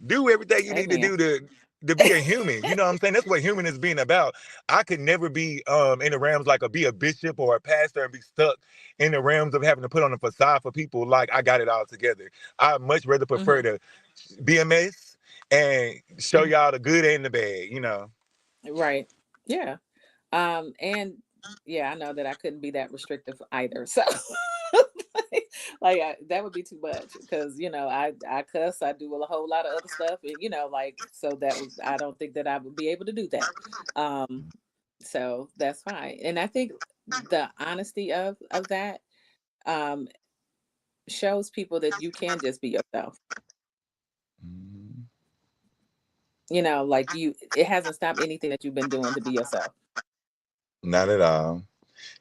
Do everything you need to Amen. do to be a human. You know what I'm saying? That's what human is being about. I could never be in the realms like be a bishop or a pastor and be stuck in the realms of having to put on a facade for people like I got it all together. I much rather prefer Hmm. to be a mess and show Hmm. y'all the good and the bad. Right. Yeah. And yeah, I know that I couldn't be that restrictive either. So that would be too much because I cuss, I do a whole lot of other stuff, and so I don't think that I would be able to do that. Um, so that's fine, and I think the honesty of that um shows people that you can just be yourself. Mhm. Like it hasn't stopped anything that you've been doing to be yourself. Not at all.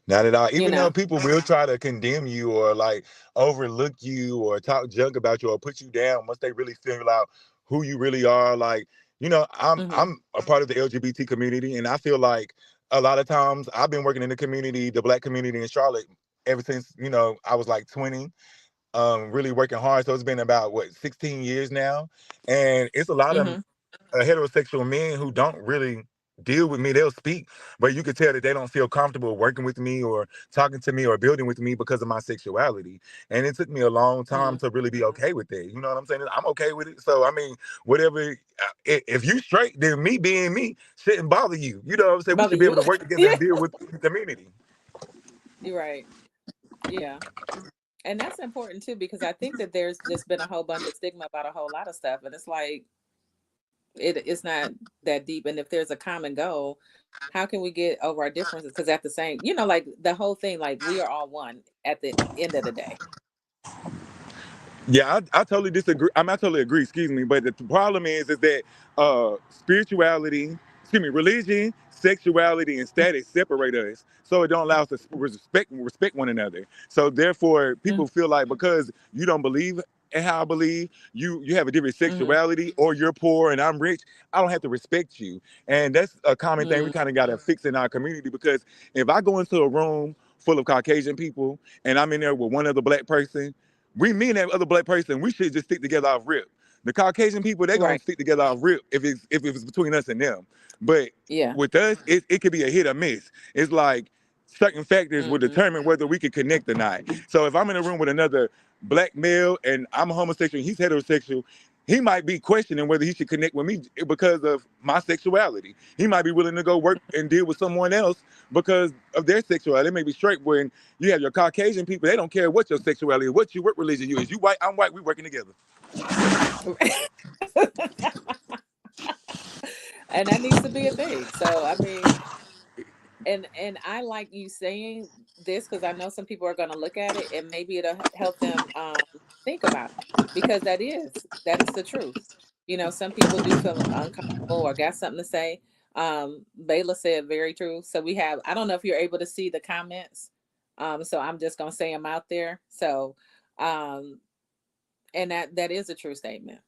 Not at all. You Even though know. people will try to condemn you or like overlook you or talk junk about you or put you down once they really figure out who you really are. Like, I'm Hmm. I'm a part of the LGBT community, and I feel like a lot of times I've been working in the community, the Black community in Charlotte, ever since I was like 20. really working hard. So it's been about what 16 years now, and it's a lot of Mhm. heterosexual men who don't really deal with me. They'll speak, but you could tell that they don't feel comfortable working with me or talking to me or building with me because of my sexuality. And it took me a long time Mhm. to really be okay with that. You know what I'm saying? I'm okay with it. So I mean, whatever. If you straight, then me being me shouldn't bother you. You know what I'm saying? We Bother should be able you? to work together Yeah. and deal with the community. You're right. Yeah. And that's important too because I think that there's just been a whole bunch of stigma about a whole lot of stuff, and it's like it's not that deep. And if there's a common goal, how can we get over our differences? Because at the same, like the whole thing, like we are all one at the end of the day. Yeah, I totally disagree. I totally agree. Excuse me, but the problem is that spirituality, excuse me, religion, sexuality, and status separate us, so it don't allow us to respect one another. So therefore, people Mm-hmm. feel like because you don't believe in how I believe, you have a different Mm-hmm. sexuality, or you're poor and I'm rich, I don't have to respect you. And that's a common thing we kind of got to fix in our community, because if I go into a room full of Caucasian people and I'm in there with one other black person, me and that other black person, we should just stick together off rip. The Caucasian people, they're gonna Right. stick together off rip if it's between us and them. But Yeah. with us, it could be a hit or miss. It's like certain factors will Mm-hmm. determine whether we can connect or not. So if I'm in a room with another black male and I'm a homosexual and he's heterosexual, he might be questioning whether he should connect with me because of my sexuality. He might be willing to go work and deal with someone else because of their sexuality. It may be straight when you have your Caucasian people, they don't care what your sexuality is, what religion you is. You white, I'm white, we working together. And that needs to be a thing. So I mean, and I like you saying this because I know some people are going to look at it and maybe it'll help them think about it, because that is the truth. Some people do feel uncomfortable or got something to say. Bayla said very true. So I don't know if you're able to see the comments. So I'm just going to say them out there. So um, and that is a true statement.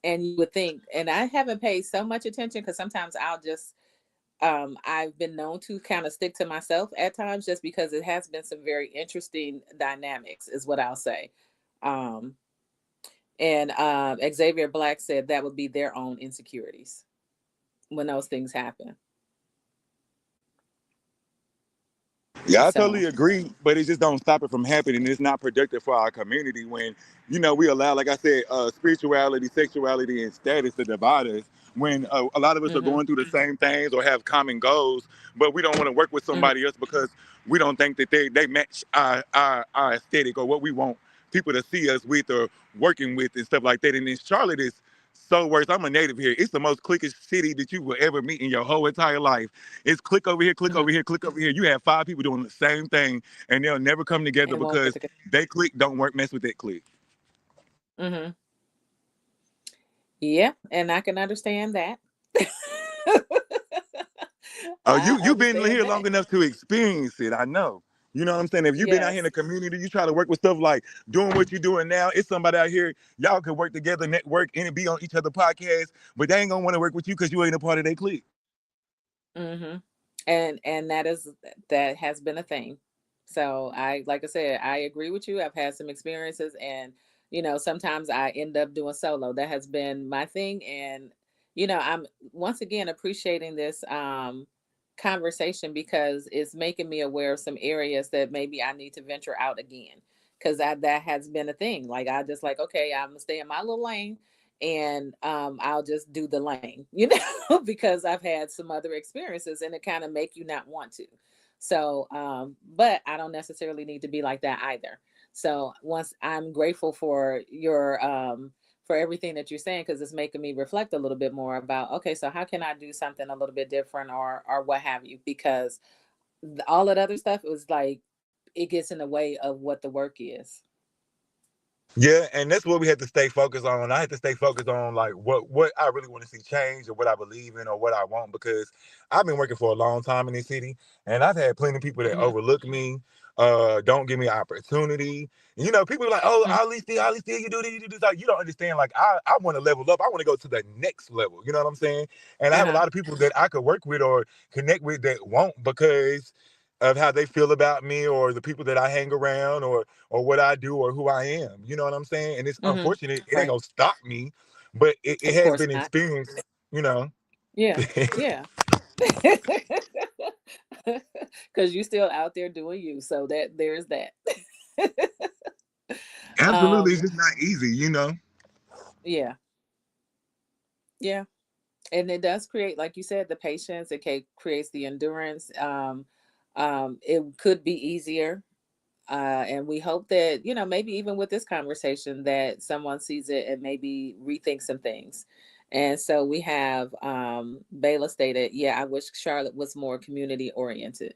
And you would think, and I haven't paid so much attention because sometimes I've been known to kind of stick to myself at times just because it has been some very interesting dynamics, is what I'll say. Um, and Xavier Black said that would be their own insecurities when those things happen. Yeah, I totally So, agree, but it just don't stop it from happening. It's not productive for our community when, we allow, like I said, spirituality, sexuality, and status to divide us. When a lot of us are hmm going through the same things or have common goals, but we don't want to work with hmm somebody else because we don't think that they match our aesthetic or what we want people to see us with or working with and stuff like that. And then Charlotte is so worse. I'm a native here. It's the most cliquish city that you will ever meet in your whole entire life. It's click over here, click hmm over here, click over here. You have five people doing the same thing, and they'll never come together and won't get because to. they click don't work. Mess with that click. hmm Yeah, and I can understand that. Oh, I you've been understand here that. long enough to experience it. I know. You know what I'm saying? If you've been out here in the Yes. community, you try to work with stuff like doing what you're doing now. It's somebody out here, y'all could work together, network, and be on each other podcasts, but they ain't gonna want to work with you because you ain't a part of their clique. hmm and that has been a thing. So like I said, I agree with you. I've had some experiences, and sometimes I end up doing solo. That has been my thing, and I'm once again appreciating this conversation because it's making me aware of some areas that maybe I need to venture out again, because that has been a thing. Like I just like, okay, I'm gonna stay in my little lane, and I'll just do the lane, because I've had some other experiences and it kind of make you not want to. So, but I don't necessarily need to be like that either. So once I'm grateful for your for everything that you're saying, because it's making me reflect a little bit more about, okay, so how can I do something a little bit different, or what have you, because all that other stuff was like it gets in the way of what the work is. Yeah, and that's what we had to stay focused on. I had to stay focused on like what I really want to see change or what I believe in or what I want, because I've been working for a long time in this city and I've had plenty of people that hmm overlook me, don't give me opportunity. People are like, oh, Ali Steele, you do this, you do this. Like, you don't understand. Like I want to level up. I want to go to the next level. You know what I'm saying? And I have a uh-huh lot of people that I could work with or connect with that won't, because of how they feel about me or the people that I hang around or what I do or who I am. You know what I'm saying? And it's Mm-hmm. unfortunate. It ain't Right. gonna stop me, but it Of has course been not. experienced. You know. Yeah. Yeah. Because you still out there doing you. So that there's that. Absolutely, it's um, just not easy. You know. yeah. Yeah. And it does create, like you said, the patience. Creates the endurance. It could be easier. And we hope that, maybe even with this conversation, that someone sees it and maybe rethinks some things. And so we have Bayla stated, yeah, I wish Charlotte was more community oriented.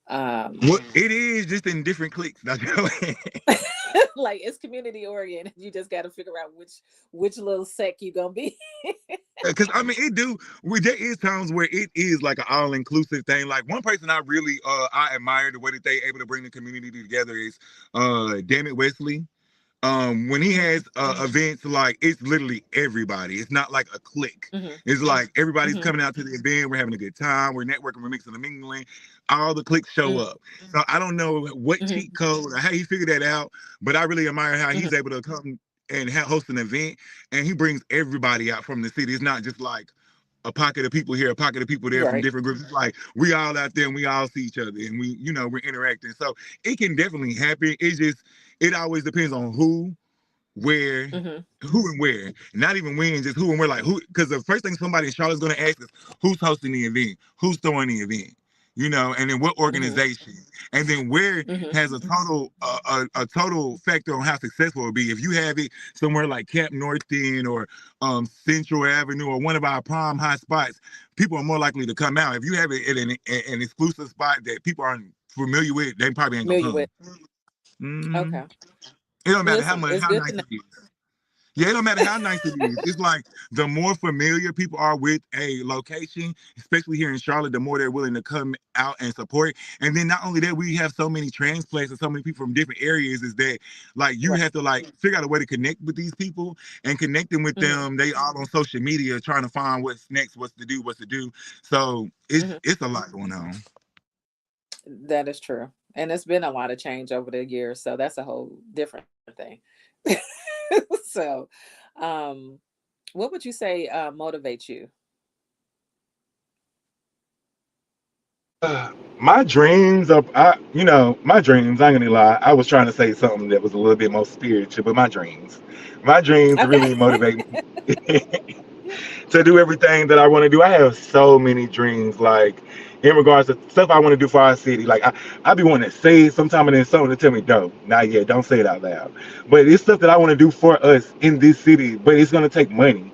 Um, Well, it is just in different cliques. like it's community oriented. You just got to figure out which little sect you gonna be. Because I mean, it do. There is times where it is like an all inclusive thing. Like one person I really I admire the way that they able to bring the community together is Damn It Wesley. When he Hmm. has events, like it's literally everybody. It's not like a clique. Hmm. It's like everybody's Hmm. coming out to the event. We're having a good time. We're networking. We're mixing and mingling. All the cliques show Hmm. up. So I don't know what Hmm. cheat code or how he figured that out, but I really admire how Hmm. he's able to come and host an event, and he brings everybody out from the city. It's not just like a pocket of people here, a pocket of people there from Right. different groups. It's like we all out there and we all see each other and we're interacting. So it can definitely happen. It always depends on where, Hmm. who and where. Not even when, just who and where. Like who, because the first thing somebody in Charlotte's going to ask is who's hosting the event, who's throwing the event, and then what Hmm. organization, and then where Hmm. has a total factor on how successful it'll be. If you have it somewhere like Camp North End or Central Avenue or one of our prime high spots, people are more likely to come out. If you have it at an exclusive spot that people aren't familiar with, they probably ain't gonna Familiar with. come. Mm-hmm. Okay. It don't matter Listen, it's how good to nice know. it is. Yeah, it don't matter how nice it is. It's like the more familiar people are with a location, especially here in Charlotte, the more they're willing to come out and support. And then not only that, we have so many transplants and so many people from different areas. Is that like you Right. have to like figure out a way to connect with these people and connecting with Hmm. them. They all on social media trying to find what's next, what's to do. So Hmm. it's a lot going on. That is true. And it's been a lot of change over the years, so that's a whole different thing. So, um, what would you say motivates you? My dreams of my dreams, I ain't gonna lie, I was trying to say something that was a little bit more spiritual, but my dreams Okay. really motivate me to do everything that I want to do. I have so many dreams, like in regards to stuff I want to do for our city. Like I be wanting to say it sometime and then someone to tell me, no, not yet, don't say it out loud. But it's stuff that I want to do for us in this city, but it's gonna take money.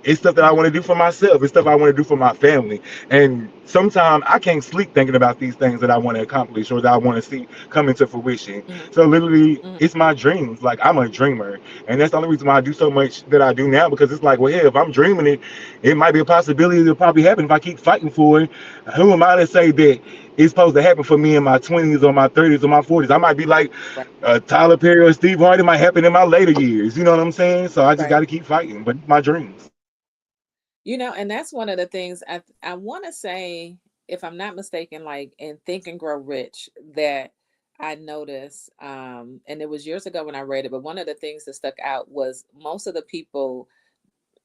It's stuff that I Hmm. want to do for myself. It's stuff I want to do for my family. And sometimes I can't sleep thinking about these things that I want to accomplish or that I want to see come into fruition. Hmm. So literally, Hmm. it's my dreams. Like I'm a dreamer, and that's the only reason why I do so much that I do now, because it's like, well, hey, if I'm dreaming it, it might be a possibility it'll probably happen if I keep fighting for it. Who am I to say that it's supposed to happen for me in my 20s or my 30s or my 40s? I might be like Right. Tyler Perry or Steve Harvey. It might happen in my later years. You know what I'm saying? So I just got Right. to keep fighting. But my dreams. And that's one of the things I want to say, if I'm not mistaken, like in Think and Grow Rich, that I noticed, and it was years ago when I read it, but one of the things that stuck out was most of the people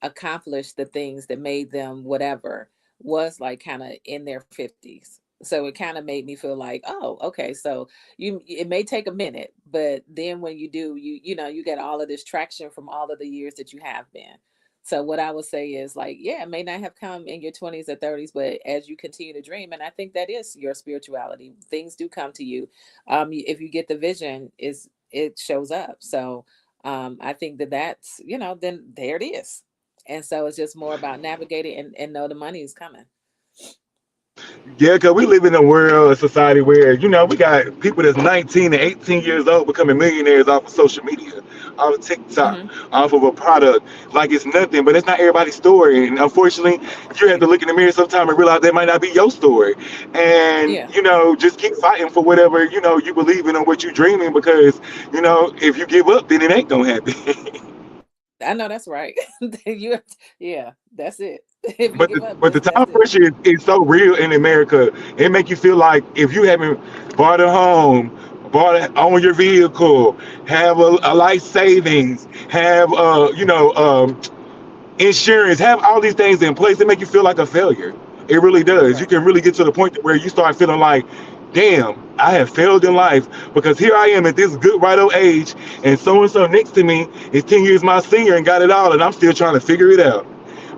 accomplished the things that made them whatever was like kind of in their 50s. So it kind of made me feel like, oh, okay, so it may take a minute, but then when you do, you get all of this traction from all of the years that you have been. So what I would say is like, yeah, it may not have come in your 20s or 30s, but as you continue to dream, and I think that is your spirituality, things do come to you. If you get the vision, is it shows up. So I think that's, then there it is. And so it's just more about navigating and know the money is coming. Yeah, because we live in a world, a society where, we got people that's 19 and 18 years old becoming millionaires off of social media, off of TikTok, Hmm. off of a product like it's nothing, but it's not everybody's story. And unfortunately, you have to look in the mirror sometime and realize that might not be your story. And, Yeah, just keep fighting for whatever, you believe in or what you're dreaming, because, if you give up, then it ain't going to happen. I know that's right. you, yeah, that's it. If you but give up, but the that's time it. pressure is so real in America. It make you feel like if you haven't bought a home, own your vehicle, have a Mhm. life savings, have insurance, have all these things in place, it make you feel like a failure. It really does. You Right. can really get to the point where you start feeling like, damn, I have failed in life because here I am at this good right old age, and so next to me is 10 years my senior and got it all, and I'm still trying to figure it out.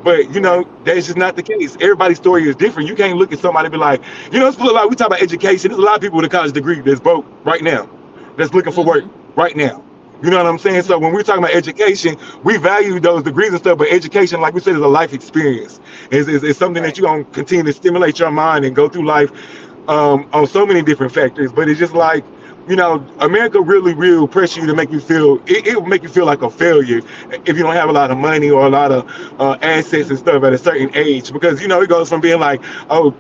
But Right. that's just not the case. Everybody's story is different. You can't look at somebody and be like, it's like we talk about education. There's a lot of people with a college degree that's broke right now, that's looking for work Mhm. right now. You know what I'm saying? So Mhm. when we're talking about education, we value those degrees and stuff, but education, like we said, is a life experience. Is something that Right. you're gonna continue to stimulate your mind and go through life on so many different factors. But it's just like, America really will press you to make you feel it will make you feel like a failure if you don't have a lot of money or a lot of assets and Mhm. stuff at a certain age, because it goes from being like, oh,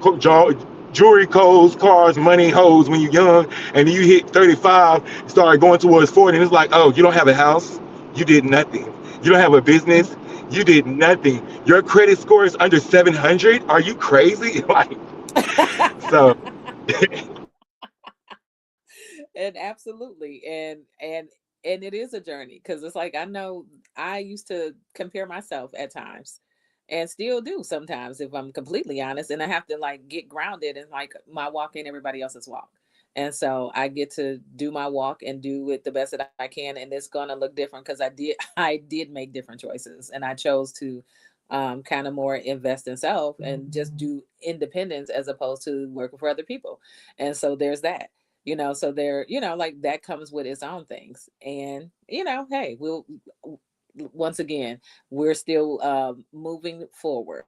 jewelry, clothes, cars, money, hoes when you're young, and then you hit 35, start going towards 40, and it's like, oh, you don't have a house, you did nothing. You don't have a Mhm. business, you did nothing. Your credit score is under 700. Are you crazy? Like, so. And absolutely, and it is a journey because it's like I know I used to compare myself at times and still do sometimes if I'm completely honest, and I have to like get grounded in like my walk ain't everybody else's walk. And so I get to do my walk and do it the best that I can, and it's gonna look different because I did make different choices and I chose to kind of more invest in self and just do independence as opposed to working for other people. And so there's that, so there, like that comes with its own things. And hey, we'll once again, we're still moving forward.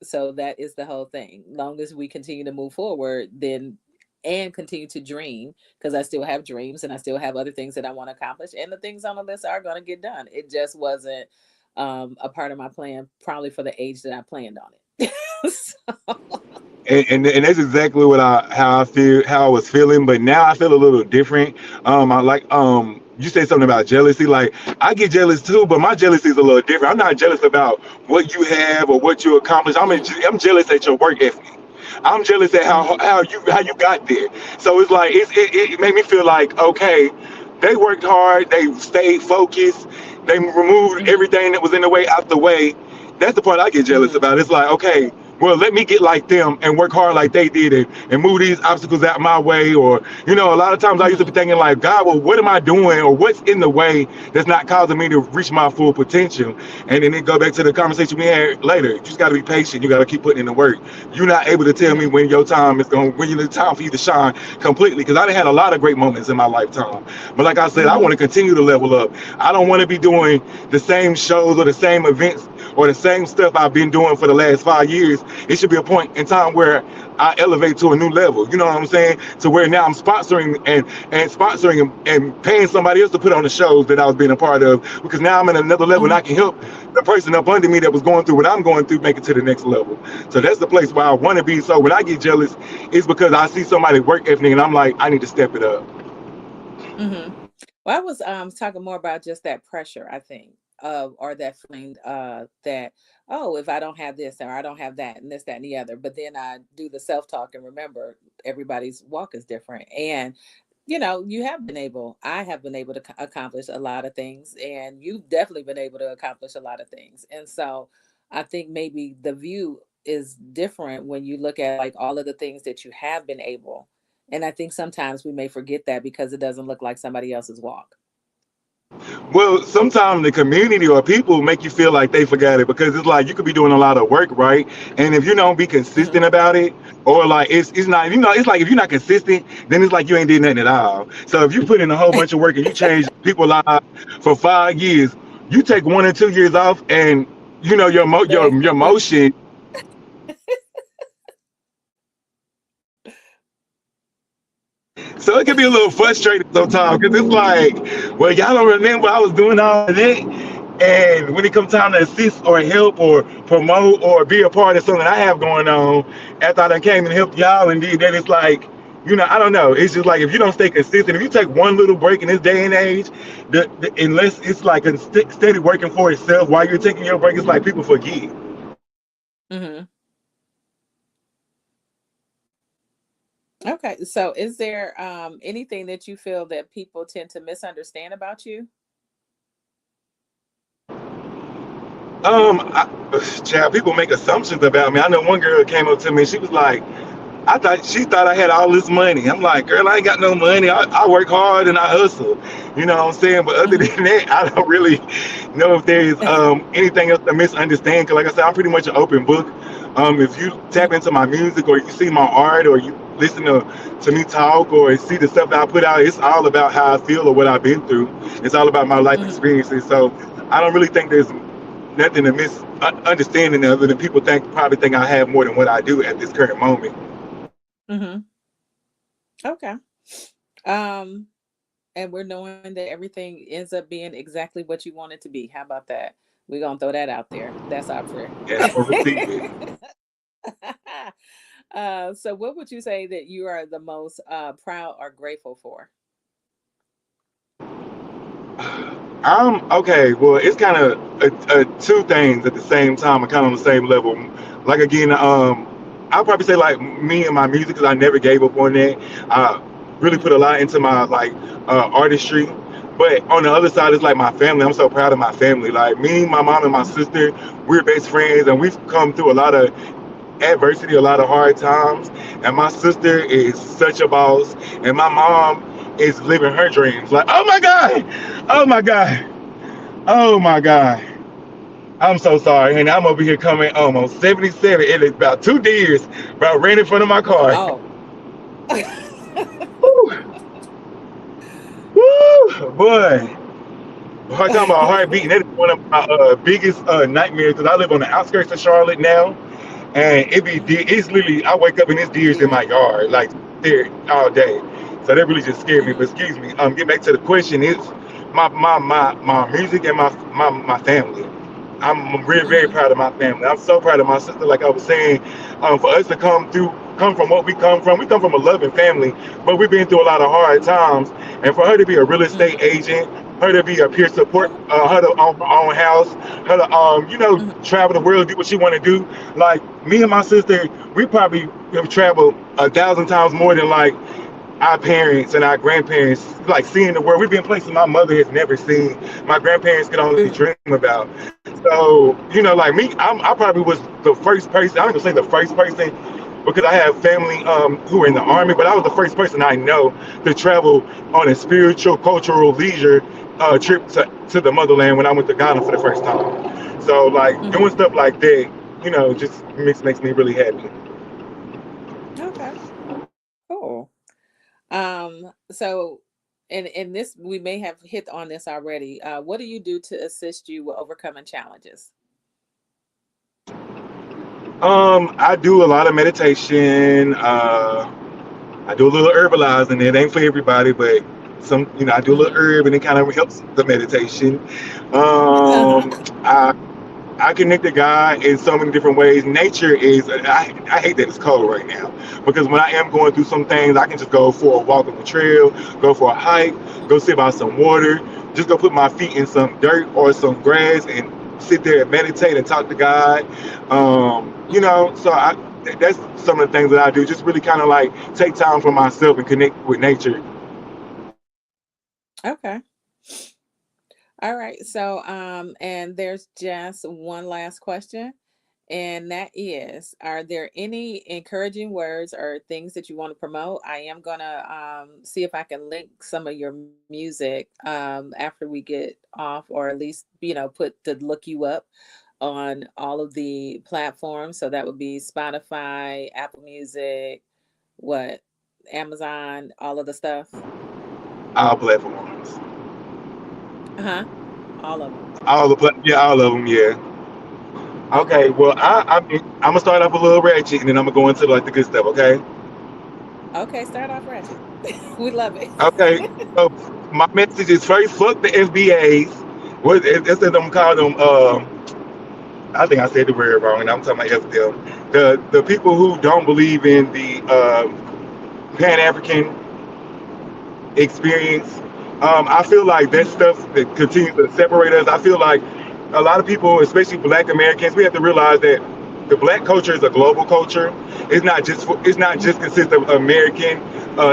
So that is the whole thing. Long as we continue to move forward, then and continue to dream, because I still have dreams and I still have other things that I want to accomplish, and the things on the list are going to get done. It just wasn't a part of my plan, probably for the age that I planned on it. So, And that's exactly what how I was feeling, but now I feel a little different. I like you said something about jealousy. Like, I get jealous too, but my jealousy is a little different. I'm not jealous about what you have or what you accomplish. mm, I'm jealous at your work ethic. I'm jealous at hmm, how you got there. So it's like it made me feel like, okay, they worked hard, they stayed focused, they removed hmm, everything that was in the way out the way. That's the part I get jealous hmm, about. It's like, okay, well, let me get like them and work hard like they did it and move these obstacles out my way. Or, a lot of times I used to be hmm, thinking like, God, well, what am I doing or what's in the way that's not causing me to reach my full potential? And then it go back to the conversation we had later. You just got to be patient. You got to keep putting in the work. You're not able to tell me hmm, when it's time for you to shine completely. Because I done had a lot of great moments in my lifetime. But like I said, I want hmm, to continue to level up. I don't want to be doing the same shows or the same events or the same stuff I've been doing for the last 5 years. It should be a point in time where I elevate to a new level. You know what I'm saying? To where now I'm sponsoring and sponsoring and paying somebody else to put on the shows that I was being a part of. Because now I'm at another level and hmm. I can help the person up under me that was going through what I'm going through make it to the next level. So that's the place where I want to be. So when I get jealous, it's because I see somebody work ethic and I'm like, I need to step it up. Hmm. Well, I was talking more about just that pressure, I think, or that feeling that, oh, if I don't have this or I don't have that and this, that, and the other. But then I do the self talk and remember everybody's walk is different. And I have been able to accomplish a lot of things, and you've definitely been able to accomplish a lot of things. And so I think maybe the view is different when you look at like all of the things that you have been able. And I think sometimes we may forget that because it doesn't look like somebody else's walk. Well, sometimes the community or people make you feel like they forgot it because it's like you could be doing a lot of work, right? And if you don't be Hmm. consistent about it, or like it's not, it's like if you're not consistent, then it's like you ain't did nothing at all. So if you put in a whole bunch of work and you change people's lives for 5 years, you take 1 or 2 years off, and your They motion. So it can be a little frustrating sometimes because it's like, well, y'all don't remember I was doing all of that. And when it comes time to assist or help or promote or be a part of something I have going on, after I done came and helped y'all and did that, it's like, I don't know. It's just like if you don't stay consistent, if you take one little break in this day and age, unless it's like a steady working for itself while you're taking your break, it's like people forget. Mhm. Okay. So is there anything that you feel that people tend to misunderstand about you? I, child, people make assumptions about me. I know one girl came up to me. She was like, she thought I had all this money. I'm like, girl, I ain't got no money. I work hard and I hustle. You know what I'm saying? But other Mhm. than that, I don't really know if there's anything else to misunderstand. Cause like I said, I'm pretty much an open book. If you tap Mhm. into my music or you see my art or you listen to me talk or see the stuff that I put out, it's all about how I feel or what I've been through. It's all about my life Mhm. experiences. So I don't really think there's nothing to misunderstanding other than people probably think I have more than what I do at this current moment. Mhm. Okay. Um and we're knowing that everything ends up being exactly what you want it to be. How about that? We're going to throw that out there. That's our prayer. And I'm gonna receive it. So what would you say that you are the most proud or grateful for? I'm okay. Well, it's kind of two things at the same time, and kind of on the same level. Like again, I'll probably say like me and my music, because I never gave up on that. I really put Mhm. a lot into my like artistry. But on the other side, it's like my family. I'm so proud of my family. Like me, my mom, and my Mhm. sister, we're best friends, and we've come through a lot of adversity, a lot of hard times. And my sister is such a boss, and my mom is living her dreams. Like, oh my god, oh my god. Oh my God. I'm so sorry. And I'm over here coming almost 77. It is about 2 years, about ran in front of my car. Oh. Woo, woo, boy. I'm talking about heartbeat. And that is one of my biggest nightmares because I live on the outskirts of Charlotte now. And Mhm. it's literally, I wake up and it's deers in Yeah. my yard, like there all day. So that really just scared me. But Mhm. excuse me. Get back to the question. It's my music and my family. I'm really, very Mhm. proud of my family. I'm so proud of my sister. Like I was saying, for us to come from what we come from a loving family, but we've been through a lot of hard times. And for her to be a real estate Mhm. agent, her to be a peer support, Oh. her to own her own house, her to Mhm. travel the world, do what she want to do. Like me and my sister, we probably have traveled 1,000 times more than like our parents and our grandparents, like seeing the world. We've been places my mother has never seen, my grandparents could only Mhm. dream about. So, like me, I probably was the first person, I'm gonna say the first person, because I have family who are in the army, but I was the first person I know to travel on a spiritual, cultural, leisure trip to the motherland when I went to Ghana for the first time. So, like, doing Mhm. stuff like that, just makes me really happy. Okay. Cool. So and this we may have hit on this already. What do you do to assist you with overcoming challenges? I do a lot of meditation. I do a little herbalizing. It ain't for everybody, but I do a little Mhm. herb, and it kind of helps the meditation. Uh-huh. I connect to God in so many different ways. Nature is, I hate that it's cold right now because when I am going through some things, I can just go for a walk on the trail, go for a hike, go sit by some water, just go put my feet in some dirt or some grass and sit there and meditate and talk to God. Mhm. So that's some of the things that I do, just really kind of like take time for myself and connect with nature. Okay. All right. So, and there's just one last question, and that is, are there any encouraging words or things that you want to promote? I am gonna see if I can link some of your music after we get off, or at least, put to look you up on all of the platforms. So that would be Spotify, Apple Music, what, Amazon, all of the stuff. All platforms. Uh-huh. All of them. Yeah, all of them, yeah. Okay, Okay. well, I'm gonna start off a little ratchet, and then I'm gonna go into like the good stuff. Okay. Okay, start off ratchet. We love it. Okay. So my message is first, fuck the FBAs. That's what I'm calling them. I think I said the word wrong, and I'm talking about FDL. The people who don't believe in the Pan African experience. I feel like that Mhm. stuff that continues to separate us. I feel like a lot of people, especially Black Americans, we have to realize that the black culture is a global culture. It's not just Mhm. consist of American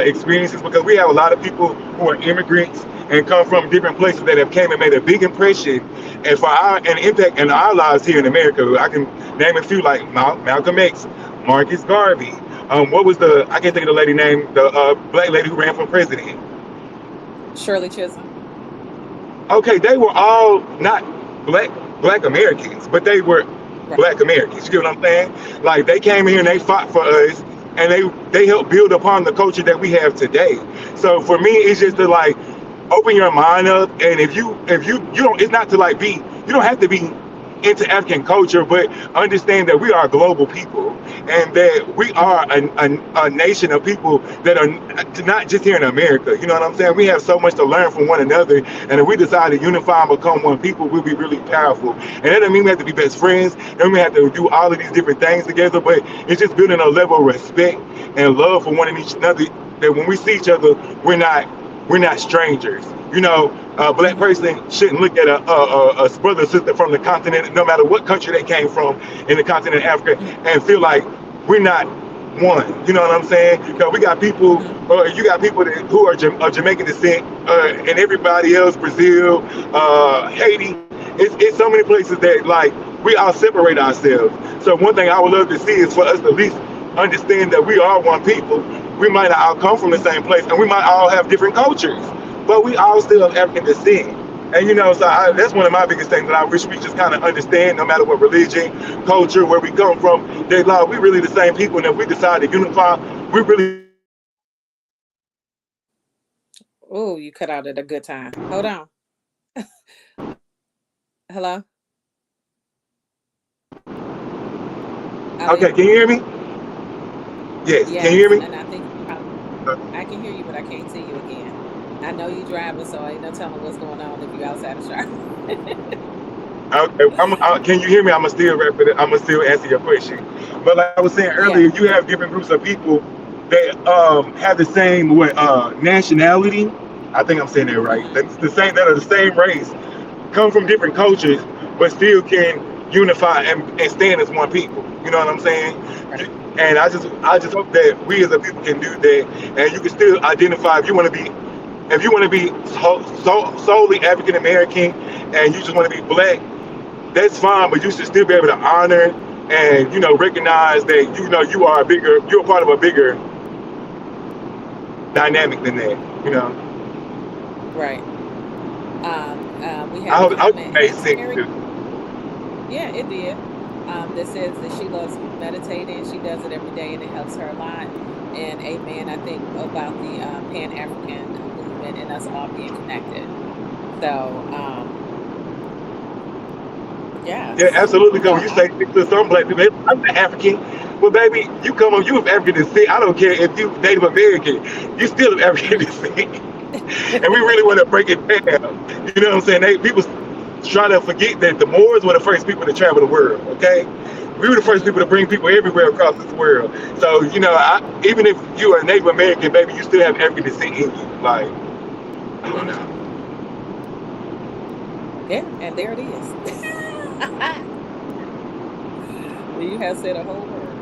experiences, because we have a lot of people who are immigrants and come from different places that have came and made a big impression and for our an impact in our lives here in America. I can name a few like Malcolm X, Marcus Garvey. What was the I can't think of the lady name, the black lady who ran for president. Shirley Chisholm. Okay, they were all not black black Americans, but they were Right. black Americans. You get what I'm saying? Like they came here and they Mhm. fought for us, and they helped build upon the culture that we have today. So for me, it's just to Mhm. like open your mind up, and if you don't, it's not to like be, you don't have to be into African culture, but understand that we are global people, and that we are Mhm. a nation of people that are not just here in America. You know what I'm saying? We have so much to learn from one another, and if we decide to unify and become one people, we'll be really powerful. And that doesn't mean we have to be best friends. Then we have to do all of these different things together, but it's just building a level of respect and love for one and each another. That when we see each other, we're not we're not strangers. You know, a black Mhm. person shouldn't look at a brother or sister from the continent, no matter what country they came from in the continent of Africa, Mhm. and feel like we're not one. You know what I'm saying? Because we got people, Mhm. you got people who are of Jamaican descent, and everybody else, Brazil, Haiti. It's so many places that like we all separate ourselves. So one thing I would love to see is for us to at least understand that we are one people. We might not all come from the Mhm. same place, and we might all have different cultures, but we all still of Mhm. African descent. And that's Mhm. one of my biggest things that I wish we just kind of understand, no matter what religion, culture, where we come from, that like we really the same people, and if we decide to unify, we really can do that. Ooh, you cut out at a good time. Hold on. Hello? Okay, Ali? can you hear me? Yes, can you hear Yes, me? and I think I can hear you, but I can't see you again. I know you driving, so ain't no telling what's going on if you outside of Charlotte. Okay, can you hear me? I'm gonna still answer your question. But like I was saying earlier, Yeah. you have different groups of people that have the same nationality. I think I'm saying that right. Mhm. That's the same, that are the same race, come from different Mhm. cultures, but still can unify and stand as one people. You know what I'm saying? Right. And I just hope that we as a people can do that, and you can still identify if you want to be solely African American, and you just want to be black, that's fine, but you should still be able to honor and recognize that you're a part of a bigger dynamic than that. You know, Right. We I have a hope, I hope it comment. made Hey, sense Terry. too. Yeah, it did. That says that she loves meditating. She does it every day and it helps her a lot. And amen. I think about the Pan African movement and us all being connected. So, Yeah, yes. absolutely. So, Because when you say to some black people, I'm the African. Well, baby, you of African descent. I don't care if you Native American, you still of African mhm. descent. And we really want to break it down. You know what I'm saying? People try to forget that the Moors were the first people to travel the world. Okay, we were the first Mhm. people to bring people everywhere across this world. So even if you are a Native American, baby, you still have African descent in you. Like, I don't Mhm. know. Yeah, and there it is. You have said a whole word.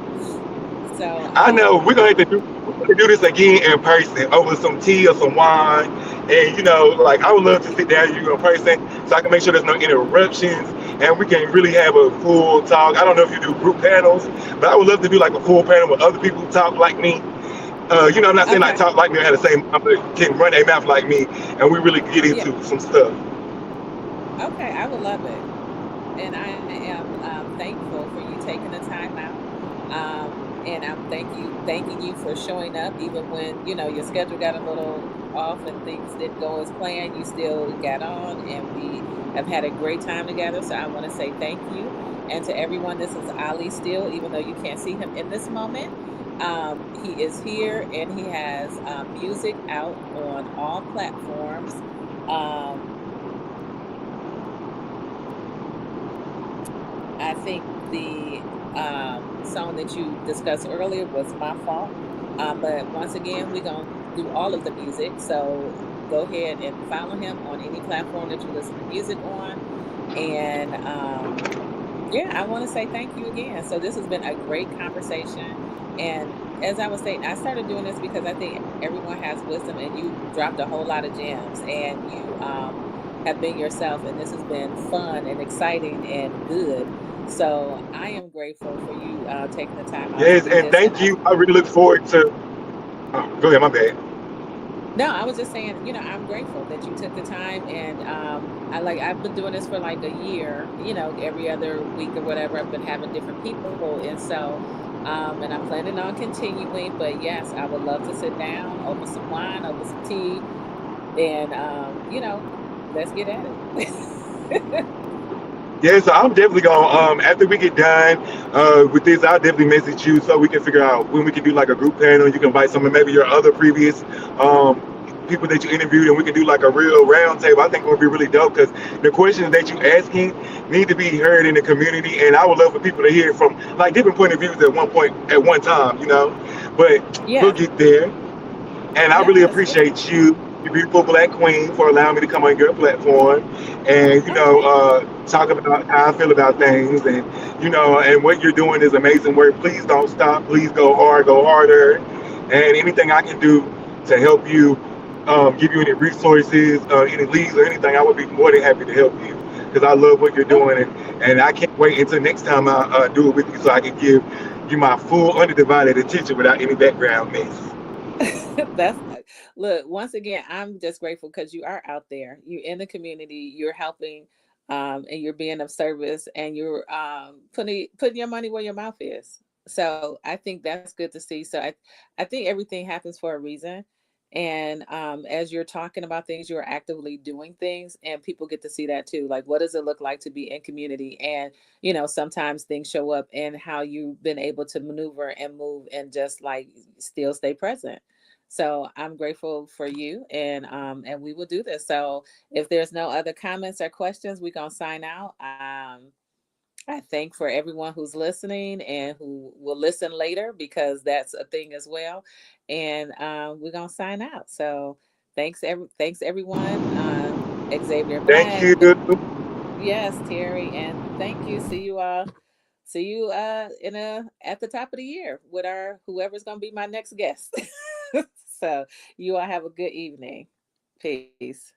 So, I know we're gonna do this again in person over some tea or some wine, and like I would love to sit down with you in person so I can make sure there's no interruptions and we can really have a full talk. I don't know if you do group panels, but I would love to do like a full panel with other people who talk like me. I'm not saying like okay. talk like me or have the same but can run their mouth like me, and we really get Yeah. into some stuff. Okay. I would love it. And I am thankful for you taking the time out. And I'm thanking you for showing up, even when your schedule got a little off and things didn't go as planned. You still got on, and we have had a great time together. So I want to say thank you, and to everyone. This is Ali Steele. Even though you can't see him in this moment, he is here, and he has music out on all platforms. Um, I think the song that you discussed earlier was My Fault. But once again, we're going to do all of the music. So go ahead and follow him on any platform that you listen to music on. And Yeah, I want to say thank you again. So this has been a great conversation. And as I was saying, I started doing this because I think everyone has wisdom and you dropped a whole lot of gems and you have been yourself and this has been fun and exciting and good. So I am grateful for you taking the time out to Yes, do and this. And thank you. I really look forward to. Oh, go ahead, my bad. no, I was just saying, I'm grateful that you took the time and I've been doing this for like a year, every other week or whatever. I've been having different people and so and I'm planning on continuing, but yes, I would love to sit down over some wine, over some tea and let's get at it. Yeah, so I'm definitely gonna after we get done with this, I'll definitely message you so we can figure out when we can do like a group panel. You can invite some of maybe your other previous um, people that you interviewed, and we can do like a real round table. I think it would be really dope because the questions that you asking need to be heard in the community, and I would love for people to hear from like different point of views at one point at one time, you know. But we'll Yeah. get there. And I really Yes. Yeah. appreciate you, you beautiful black queen, for allowing me to come on your platform and, Okay. talk about how I feel about things. And, and what you're doing is amazing work. Please don't stop. Please go hard, go harder. And anything I can do to help you, give you any resources, any leads or anything, I would be more than happy to help you because I love what you're Oh. doing. And I can't wait until next time I do it with you so I can give you my full, undivided attention without any background mess. That's look, once again, I'm just grateful because you are out there. You're in the community, you're helping, and you're being of service and you're putting your money where your mouth is. So I think that's good to see. So I think everything happens for a reason. And as you're talking about things, you're actively doing things and people get to see that too. Like what does it look like to be in community? And sometimes things show up and how you've been able to maneuver and move and just like still stay present. So I'm grateful for you and we will do this. So if there's no other comments or questions, we're gonna sign out. I thank for everyone who's listening and who will listen later because that's a thing as well. And we're gonna sign out. So thanks everyone. Xavier Thank Black, you. yes, Terry, and thank you. See you all. See you in a at the top of the year with our whoever's gonna be my next guest. So you all have a good evening. Peace.